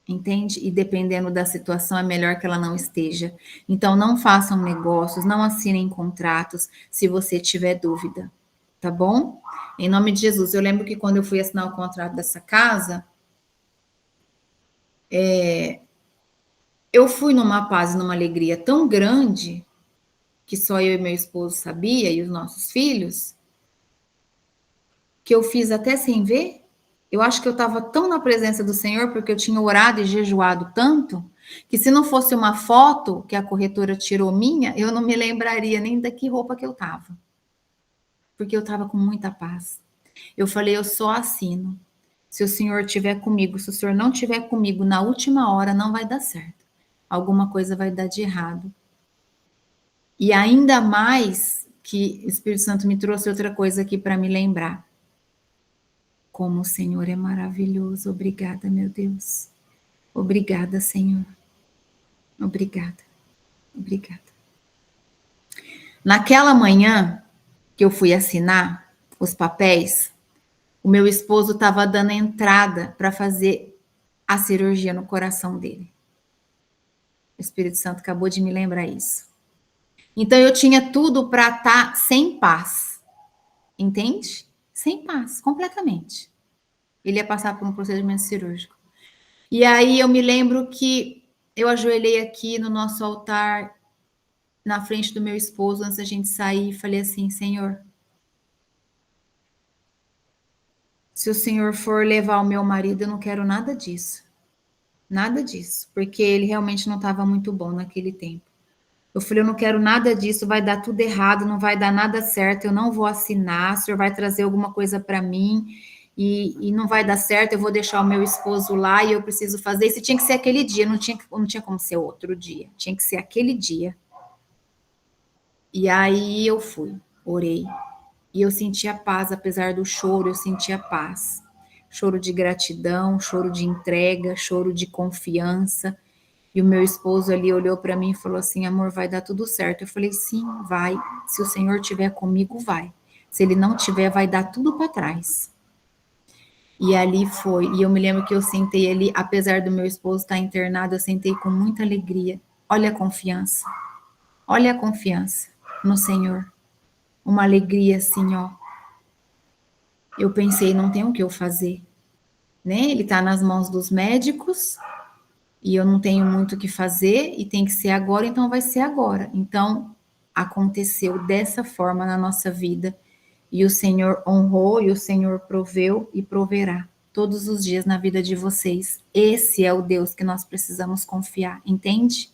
entende? E dependendo da situação, é melhor que ela não esteja. Então, não façam negócios, não assinem contratos se você tiver dúvida, tá bom? Em nome de Jesus. Eu lembro que quando eu fui assinar o contrato dessa casa, eu fui numa paz e numa alegria tão grande, que só eu e meu esposo sabia, e os nossos filhos, que eu fiz até sem ver. Eu acho que eu estava tão na presença do Senhor, porque eu tinha orado e jejuado tanto, que se não fosse uma foto que a corretora tirou minha, eu não me lembraria nem da que roupa que eu estava. Porque eu estava com muita paz. Eu falei, eu só assino. Se o Senhor estiver comigo, se o Senhor não estiver comigo na última hora, não vai dar certo. Alguma coisa vai dar de errado. E ainda mais que o Espírito Santo me trouxe outra coisa aqui para me lembrar. Como o Senhor é maravilhoso. Obrigada, meu Deus. Obrigada, Senhor. Obrigada. Obrigada. Naquela manhã que eu fui assinar os papéis, o meu esposo estava dando entrada para fazer a cirurgia no coração dele. O Espírito Santo acabou de me lembrar isso. Então eu tinha tudo para estar sem paz. Entende? Sem paz, completamente. Ele ia passar por um procedimento cirúrgico. E aí eu me lembro que eu ajoelhei aqui no nosso altar, na frente do meu esposo, antes da gente sair, e falei assim, Senhor, se o Senhor for levar o meu marido, eu não quero nada disso. Nada disso, porque ele realmente não estava muito bom naquele tempo. Eu falei, eu não quero nada disso, vai dar tudo errado, não vai dar nada certo, eu não vou assinar, o senhor vai trazer alguma coisa para mim e não vai dar certo, eu vou deixar o meu esposo lá e eu preciso fazer isso. Tinha que ser aquele dia, não tinha como ser outro dia, tinha que ser aquele dia. E aí eu fui, orei, e eu senti a paz, apesar do choro, eu senti a paz. Choro de gratidão, choro de entrega, choro de confiança. E o meu esposo ali olhou para mim e falou assim, amor, vai dar tudo certo. Eu falei, sim, vai. Se o Senhor estiver comigo, vai. Se ele não tiver, vai dar tudo para trás. E ali foi. E eu me lembro que eu sentei ali, apesar do meu esposo estar internado, eu sentei com muita alegria. Olha a confiança. Olha a confiança no Senhor. Uma alegria assim, ó. Eu pensei, não tem o que eu fazer, né? Ele está nas mãos dos médicos e eu não tenho muito o que fazer e tem que ser agora, então vai ser agora. Então, aconteceu dessa forma na nossa vida e o Senhor honrou e o Senhor proveu e proverá todos os dias na vida de vocês. Esse é o Deus que nós precisamos confiar, entende?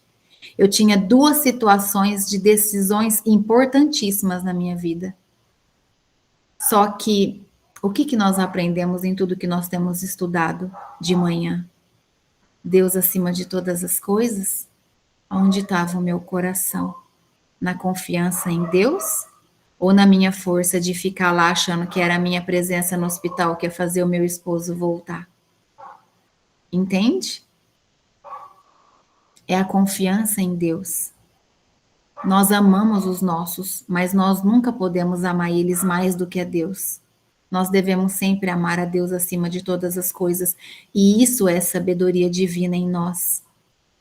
Eu tinha duas situações de decisões importantíssimas na minha vida. Só que o que nós aprendemos em tudo que nós temos estudado de manhã? Deus acima de todas as coisas? Onde estava o meu coração? Na confiança em Deus? Ou na minha força de ficar lá achando que era a minha presença no hospital que ia fazer o meu esposo voltar? Entende? É a confiança em Deus. Nós amamos os nossos, mas nós nunca podemos amar eles mais do que a Deus. Nós devemos sempre amar a Deus acima de todas as coisas. E isso é sabedoria divina em nós.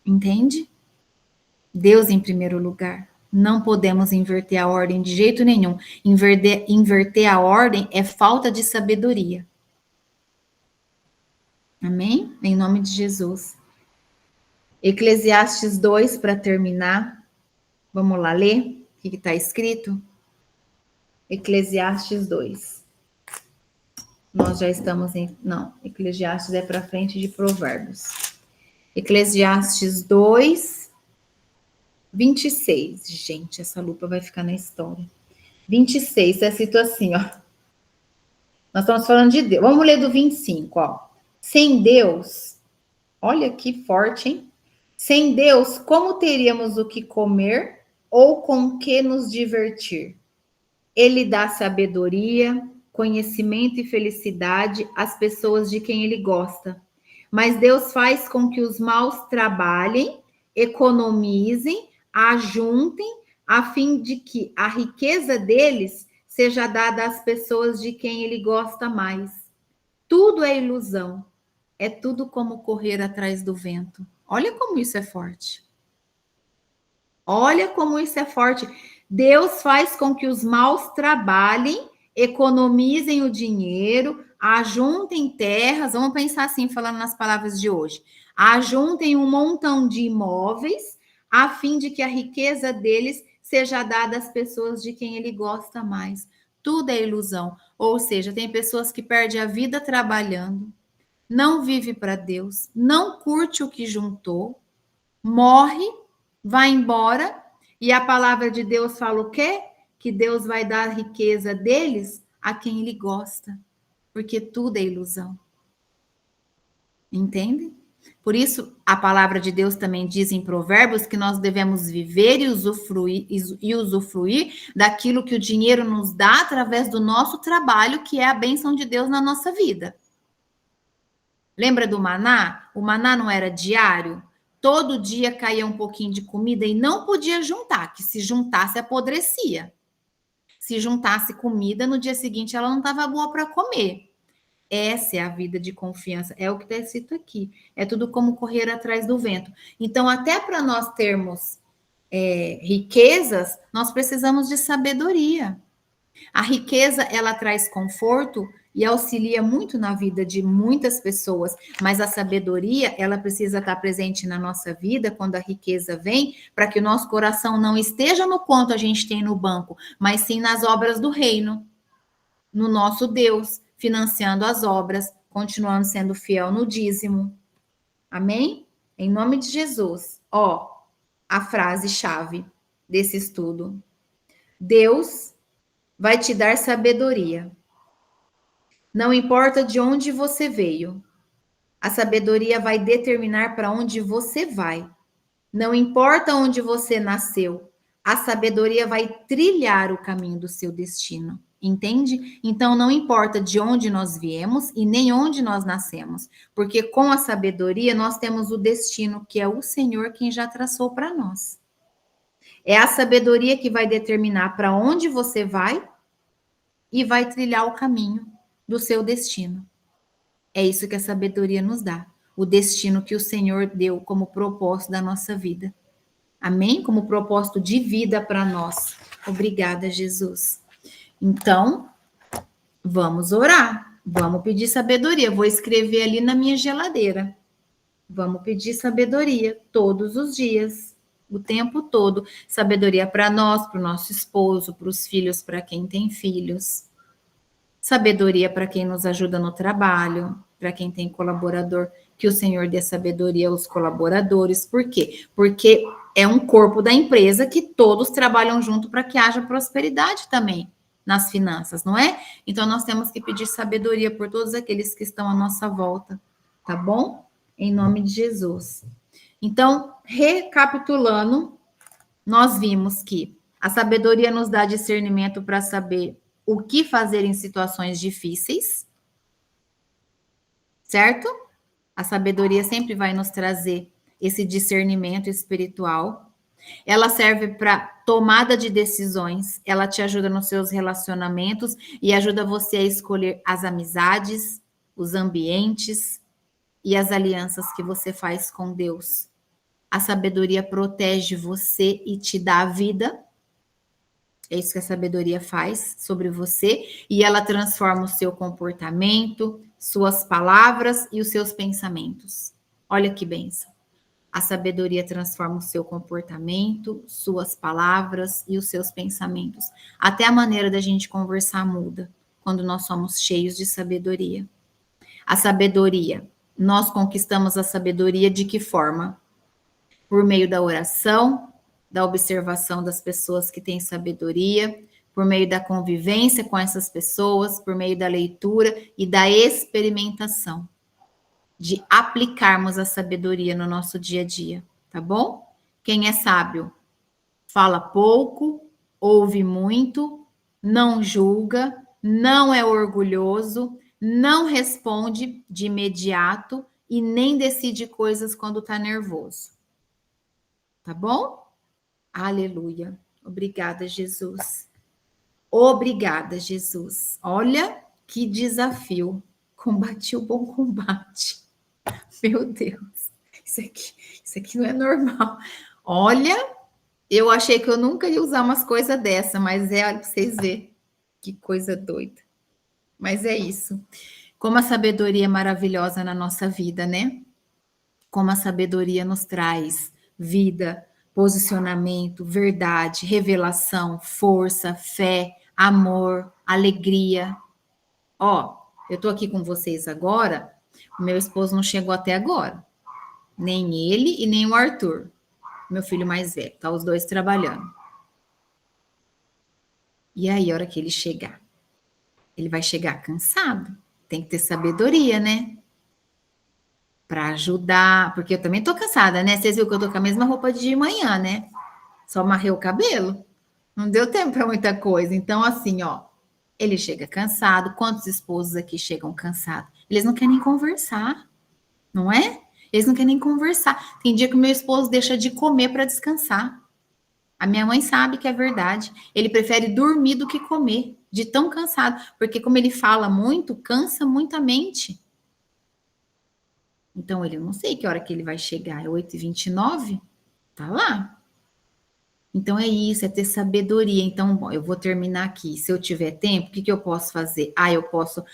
Entende? Deus em primeiro lugar. Não podemos inverter a ordem de jeito nenhum. Inverter a ordem é falta de sabedoria. Amém? Em nome de Jesus. Eclesiastes 2, para terminar. Vamos lá ler o que está escrito? Eclesiastes 2. Nós já estamos em... Não, Eclesiastes é para frente de Provérbios. Eclesiastes 2, 26. Gente, essa lupa vai ficar na história. 26, é escrito assim, ó. Nós estamos falando de Deus. Vamos ler do 25, ó. Sem Deus, olha que forte, hein? Sem Deus, como teríamos o que comer ou com que nos divertir? Ele dá sabedoria, conhecimento e felicidade às pessoas de quem ele gosta. Mas Deus faz com que os maus trabalhem, economizem, ajuntem, a fim de que a riqueza deles seja dada às pessoas de quem ele gosta mais. Tudo é ilusão. É tudo como correr atrás do vento. Olha como isso é forte. Olha como isso é forte. Deus faz com que os maus trabalhem, economizem o dinheiro, ajuntem terras. Vamos pensar assim, falando nas palavras de hoje. Ajuntem um montão de imóveis, a fim de que a riqueza deles seja dada às pessoas de quem ele gosta mais. Tudo é ilusão. Ou seja, tem pessoas que perdem a vida trabalhando, não vive para Deus, não curte o que juntou, morre, vai embora, e a palavra de Deus fala o quê? Que Deus vai dar a riqueza deles a quem ele gosta, porque tudo é ilusão. Entende? Por isso, a palavra de Deus também diz em Provérbios que nós devemos viver e usufruir daquilo que o dinheiro nos dá através do nosso trabalho, que é a bênção de Deus na nossa vida. Lembra do maná? O maná não era diário? Todo dia caía um pouquinho de comida e não podia juntar, que se juntasse apodrecia. Se juntasse comida, no dia seguinte ela não estava boa para comer. Essa é a vida de confiança, é o que está escrito aqui. É tudo como correr atrás do vento. Então, até para nós termos riquezas, nós precisamos de sabedoria. A riqueza, ela traz conforto e auxilia muito na vida de muitas pessoas, mas a sabedoria, ela precisa estar presente na nossa vida quando a riqueza vem, para que o nosso coração não esteja no quanto a gente tem no banco, mas sim nas obras do reino, no nosso Deus, financiando as obras, continuando sendo fiel no dízimo. Amém? Em nome de Jesus. Ó, a frase-chave desse estudo. Deus vai te dar sabedoria. Não importa de onde você veio, a sabedoria vai determinar para onde você vai. Não importa onde você nasceu, a sabedoria vai trilhar o caminho do seu destino. Entende? Então não importa de onde nós viemos e nem onde nós nascemos, porque com a sabedoria nós temos o destino que é o Senhor quem já traçou para nós. É a sabedoria que vai determinar para onde você vai e vai trilhar o caminho do seu destino. É isso que a sabedoria nos dá, o destino que o Senhor deu como propósito da nossa vida. Amém? Como propósito de vida para nós. Obrigada, Jesus. Então, vamos orar. Vamos pedir sabedoria. Vou escrever ali na minha geladeira. Vamos pedir sabedoria todos os dias, o tempo todo. Sabedoria para nós, para o nosso esposo, para os filhos, para quem tem filhos. Sabedoria para quem nos ajuda no trabalho, para quem tem colaborador, que o Senhor dê sabedoria aos colaboradores. Por quê? Porque é um corpo da empresa que todos trabalham junto para que haja prosperidade também nas finanças, não é? Então nós temos que pedir sabedoria por todos aqueles que estão à nossa volta, tá bom? Em nome de Jesus. Então, recapitulando, nós vimos que a sabedoria nos dá discernimento para saber o que fazer em situações difíceis, certo? A sabedoria sempre vai nos trazer esse discernimento espiritual. Ela serve para tomada de decisões, ela te ajuda nos seus relacionamentos e ajuda você a escolher as amizades, os ambientes e as alianças que você faz com Deus. A sabedoria protege você e te dá a vida. É isso que a sabedoria faz sobre você, e ela transforma o seu comportamento, suas palavras e os seus pensamentos. Olha que benção. A sabedoria transforma o seu comportamento, suas palavras e os seus pensamentos. Até a maneira da gente conversar muda quando nós somos cheios de sabedoria. A sabedoria, nós conquistamos a sabedoria de que forma? Por meio da oração, da observação das pessoas que têm sabedoria, por meio da convivência com essas pessoas, por meio da leitura e da experimentação, de aplicarmos a sabedoria no nosso dia a dia, tá bom? Quem é sábio fala pouco, ouve muito, não julga, não é orgulhoso, não responde de imediato e nem decide coisas quando está nervoso. Tá bom? Aleluia. Obrigada, Jesus. Obrigada, Jesus. Olha que desafio. Combati o bom combate. Meu Deus, isso aqui não é normal. Olha, eu achei que eu nunca ia usar umas coisas dessa, mas olha, pra vocês verem que coisa doida. Mas é isso. Como a sabedoria é maravilhosa na nossa vida, né? Como a sabedoria nos traz vida, posicionamento, verdade, revelação, força, fé, amor, alegria. Ó, eu tô aqui com vocês agora, o meu esposo não chegou até agora. Nem ele e nem o Arthur, meu filho mais velho. Tá os dois trabalhando. E aí, a hora que ele chegar? Ele vai chegar cansado. Tem que ter sabedoria, né? Para ajudar, porque eu também tô cansada, né? Vocês viram que eu tô com a mesma roupa de manhã, né? Só amarrei o cabelo. Não deu tempo para muita coisa. Então, assim, ó, ele chega cansado. Quantos esposos aqui chegam cansados? Eles não querem nem conversar, não é? Eles não querem nem conversar. Tem dia que o meu esposo deixa de comer para descansar. A minha mãe sabe que é verdade. Ele prefere dormir do que comer, de tão cansado. Porque como ele fala muito, cansa muito a mente. Então, ele não sei que hora que ele vai chegar. É 8h29? Tá lá. Então, é isso, é ter sabedoria. Então, bom, eu vou terminar aqui. Se eu tiver tempo, o que eu posso fazer? Eu posso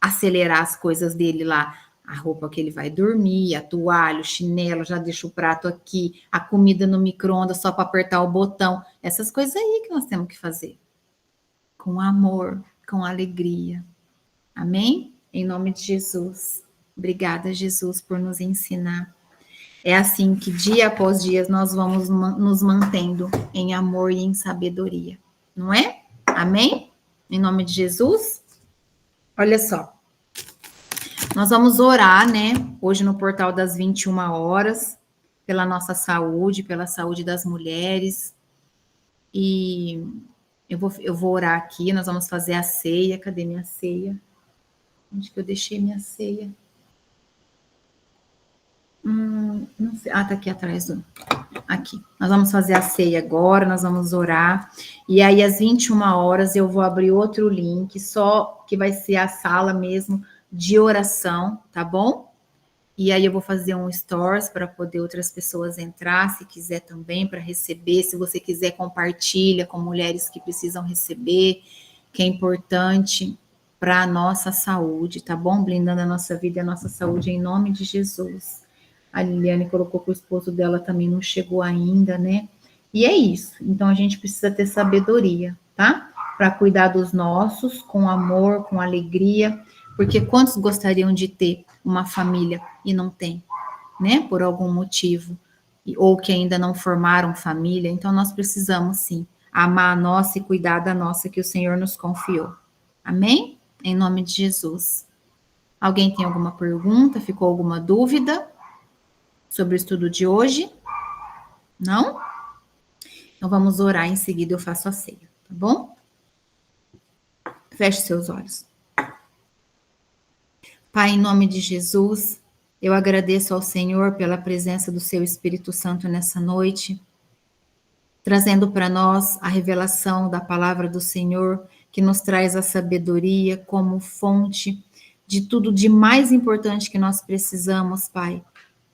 acelerar as coisas dele lá. A roupa que ele vai dormir, a toalha, o chinelo, já deixo o prato aqui, a comida no micro-ondas só para apertar o botão. Essas coisas aí que nós temos que fazer. Com amor, com alegria. Amém? Em nome de Jesus. Obrigada, Jesus, por nos ensinar. É assim que dia após dia nós vamos nos mantendo em amor e em sabedoria, não é? Amém? Em nome de Jesus. Olha só. Nós vamos orar, né? Hoje no portal das 21 horas, pela nossa saúde, pela saúde das mulheres. E eu vou orar aqui, nós vamos fazer a ceia. Cadê minha ceia? Onde que eu deixei minha ceia? Não sei. Tá aqui atrás do. Aqui. Nós vamos fazer a ceia agora, nós vamos orar. E aí, às 21 horas, eu vou abrir outro link, só que vai ser a sala mesmo de oração, tá bom? E aí eu vou fazer um stories para poder outras pessoas entrar, se quiser também, para receber. Se você quiser, compartilha com mulheres que precisam receber, que é importante para a nossa saúde, tá bom? Blindando a nossa vida e a nossa saúde em nome de Jesus. A Liliane colocou que o esposo dela também não chegou ainda, né? E é isso. Então a gente precisa ter sabedoria, tá? Para cuidar dos nossos com amor, com alegria, porque quantos gostariam de ter uma família e não tem, né? Por algum motivo, ou que ainda não formaram família. Então nós precisamos sim amar a nossa e cuidar da nossa que o Senhor nos confiou. Amém? Em nome de Jesus. Alguém tem alguma pergunta? Ficou alguma dúvida sobre o estudo de hoje? Não? Então vamos orar, em seguida eu faço a ceia, tá bom? Feche seus olhos. Pai, em nome de Jesus, eu agradeço ao Senhor pela presença do seu Espírito Santo nessa noite, trazendo para nós a revelação da palavra do Senhor, que nos traz a sabedoria como fonte de tudo de mais importante que nós precisamos, Pai,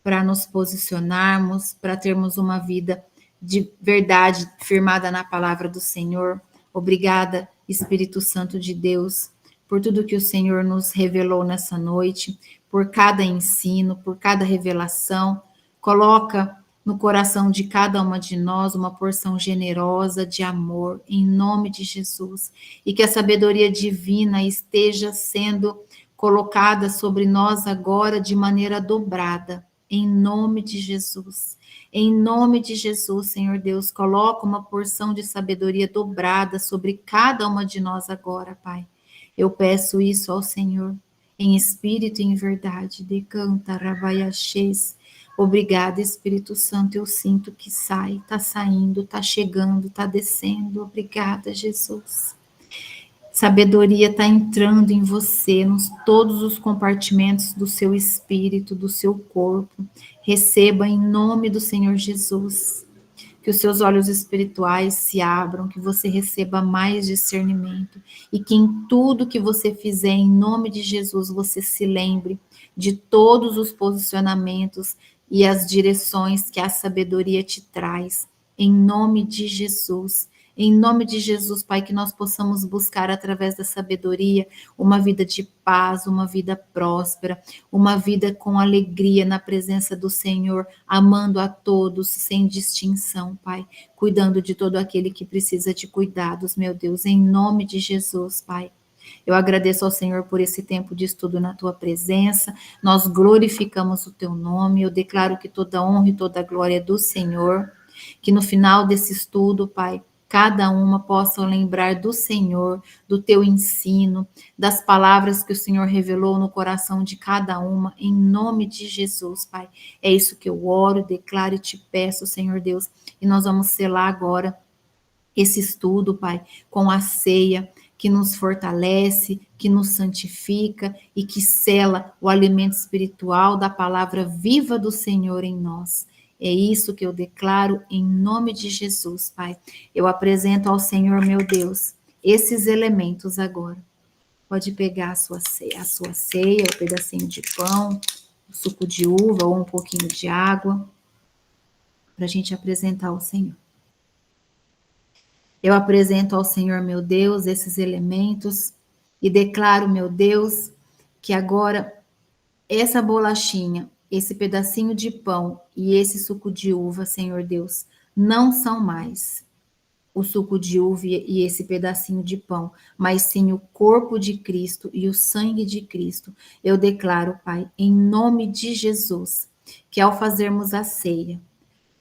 para nos posicionarmos, para termos uma vida de verdade firmada na palavra do Senhor. Obrigada, Espírito Santo de Deus, por tudo que o Senhor nos revelou nessa noite, por cada ensino, por cada revelação. Coloca no coração de cada uma de nós uma porção generosa de amor, em nome de Jesus, e que a sabedoria divina esteja sendo colocada sobre nós agora de maneira dobrada, em nome de Jesus. Em nome de Jesus, Senhor Deus, coloca uma porção de sabedoria dobrada sobre cada uma de nós agora, Pai. Eu peço isso ao Senhor, em espírito e em verdade. Decanta, Rabaiaxês. Obrigada, Espírito Santo, eu sinto que sai, está saindo, está chegando, está descendo. Obrigada, Jesus. Sabedoria está entrando em você, nos todos os compartimentos do seu espírito, do seu corpo. Receba em nome do Senhor Jesus. que os seus olhos espirituais se abram, que você receba mais discernimento e que em tudo que você fizer, em nome de Jesus, você se lembre de todos os posicionamentos e as direções que a sabedoria te traz, em nome de Jesus. Em nome de Jesus, Pai, que nós possamos buscar através da sabedoria uma vida de paz, uma vida próspera, uma vida com alegria na presença do Senhor, amando a todos sem distinção, Pai, cuidando de todo aquele que precisa de cuidados, meu Deus, em nome de Jesus, Pai. Eu agradeço ao Senhor por esse tempo de estudo na tua presença. Nós glorificamos o teu nome. Eu declaro que toda honra e toda glória é do Senhor. Que no final desse estudo, Pai, cada uma possa lembrar do Senhor, do teu ensino, das palavras que o Senhor revelou no coração de cada uma, em nome de Jesus, Pai. É isso que eu oro, declaro e te peço, Senhor Deus. E nós vamos selar agora esse estudo, Pai, com a ceia que nos fortalece, que nos santifica e que sela o alimento espiritual da palavra viva do Senhor em nós. É isso que eu declaro em nome de Jesus, Pai. Eu apresento ao Senhor, meu Deus, esses elementos agora. Pode pegar a sua ceia, o pedacinho de pão, o suco de uva ou um pouquinho de água, para a gente apresentar ao Senhor. Eu apresento ao Senhor, meu Deus, esses elementos e declaro, meu Deus, que agora essa bolachinha, esse pedacinho de pão e esse suco de uva, Senhor Deus, não são mais o suco de uva e esse pedacinho de pão, mas sim o corpo de Cristo e o sangue de Cristo. Eu declaro, Pai, em nome de Jesus, que ao fazermos a ceia,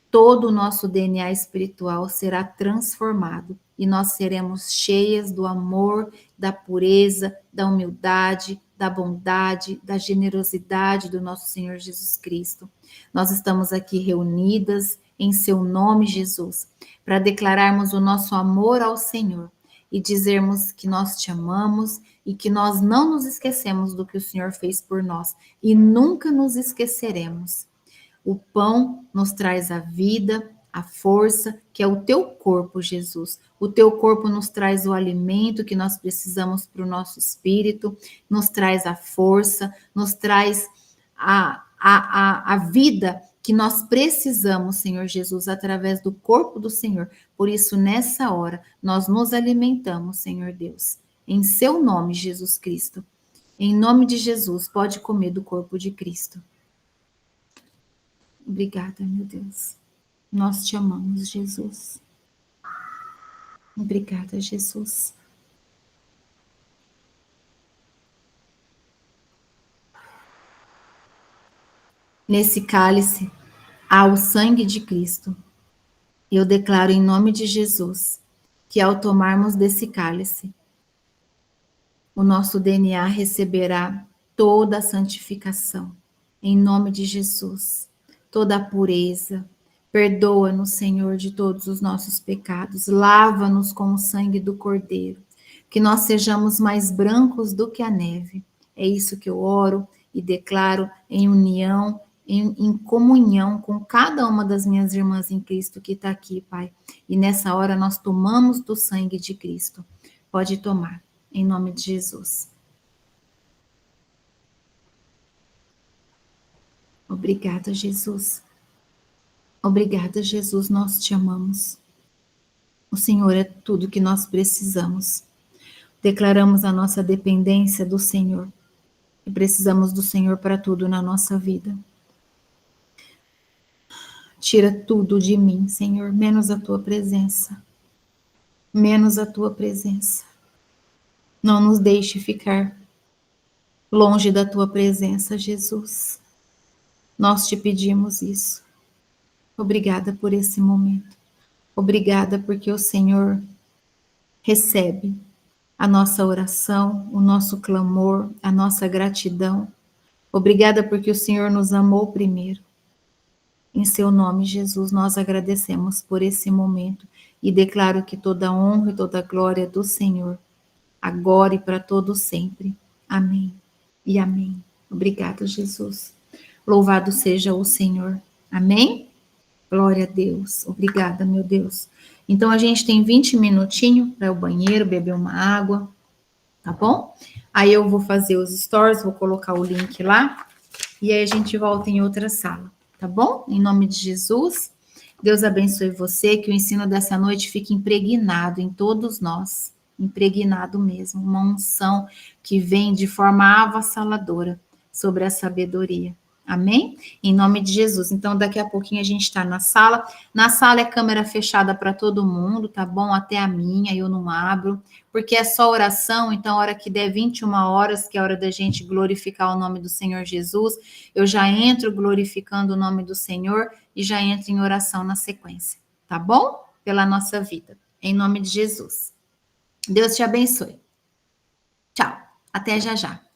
todo o nosso DNA espiritual será transformado e nós seremos cheias do amor, da pureza, da humildade, da bondade, da generosidade do nosso Senhor Jesus Cristo. Nós estamos aqui reunidas em seu nome, Jesus, para declararmos o nosso amor ao Senhor e dizermos que nós te amamos e que nós não nos esquecemos do que o Senhor fez por nós e nunca nos esqueceremos. O pão nos traz a vida, a força, que é o teu corpo, Jesus. O teu corpo nos traz o alimento que nós precisamos para o nosso espírito, nos traz a força, nos traz a vida que nós precisamos, Senhor Jesus, através do corpo do Senhor. Por isso, nessa hora, nós nos alimentamos, Senhor Deus. Em seu nome, Jesus Cristo. Em nome de Jesus, pode comer do corpo de Cristo. Obrigada, meu Deus. Nós te amamos, Jesus. Obrigada, Jesus. Nesse cálice há o sangue de Cristo. Eu declaro em nome de Jesus que ao tomarmos desse cálice, o nosso DNA receberá toda a santificação. Em nome de Jesus, toda a pureza. Perdoa-nos, Senhor, de todos os nossos pecados. Lava-nos com o sangue do Cordeiro. Que nós sejamos mais brancos do que a neve. É isso que eu oro e declaro em união, em comunhão com cada uma das minhas irmãs em Cristo que está aqui, Pai. E nessa hora nós tomamos do sangue de Cristo. Pode tomar, em nome de Jesus. Obrigada, Jesus. Obrigada, Jesus, nós te amamos. O Senhor é tudo que nós precisamos. Declaramos a nossa dependência do Senhor. E precisamos do Senhor para tudo na nossa vida. Tira tudo de mim, Senhor, menos a tua presença. Menos a tua presença. Não nos deixe ficar longe da tua presença, Jesus. Nós te pedimos isso. Obrigada por esse momento. Obrigada porque o Senhor recebe a nossa oração, o nosso clamor, a nossa gratidão. Obrigada porque o Senhor nos amou primeiro. Em seu nome, Jesus, nós agradecemos por esse momento e declaro que toda honra e toda glória é do Senhor, agora e para todo sempre. Amém e amém. Obrigada, Jesus. Louvado seja o Senhor. Amém? Glória a Deus. Obrigada, meu Deus. Então, a gente tem 20 minutinhos para ir ao banheiro, beber uma água, tá bom? Aí eu vou fazer os stories, vou colocar o link lá, e aí a gente volta em outra sala, tá bom? Em nome de Jesus, Deus abençoe você, que o ensino dessa noite fique impregnado em todos nós, impregnado mesmo, uma unção que vem de forma avassaladora sobre a sabedoria. Amém? Em nome de Jesus. Então, daqui a pouquinho a gente está na sala. Na sala é câmera fechada para todo mundo, tá bom? Até a minha, eu não abro, porque é só oração. Então, a hora que der 21 horas, que é a hora da gente glorificar o nome do Senhor Jesus, eu já entro glorificando o nome do Senhor e já entro em oração na sequência, tá bom? Pela nossa vida. Em nome de Jesus. Deus te abençoe. Tchau. Até já já.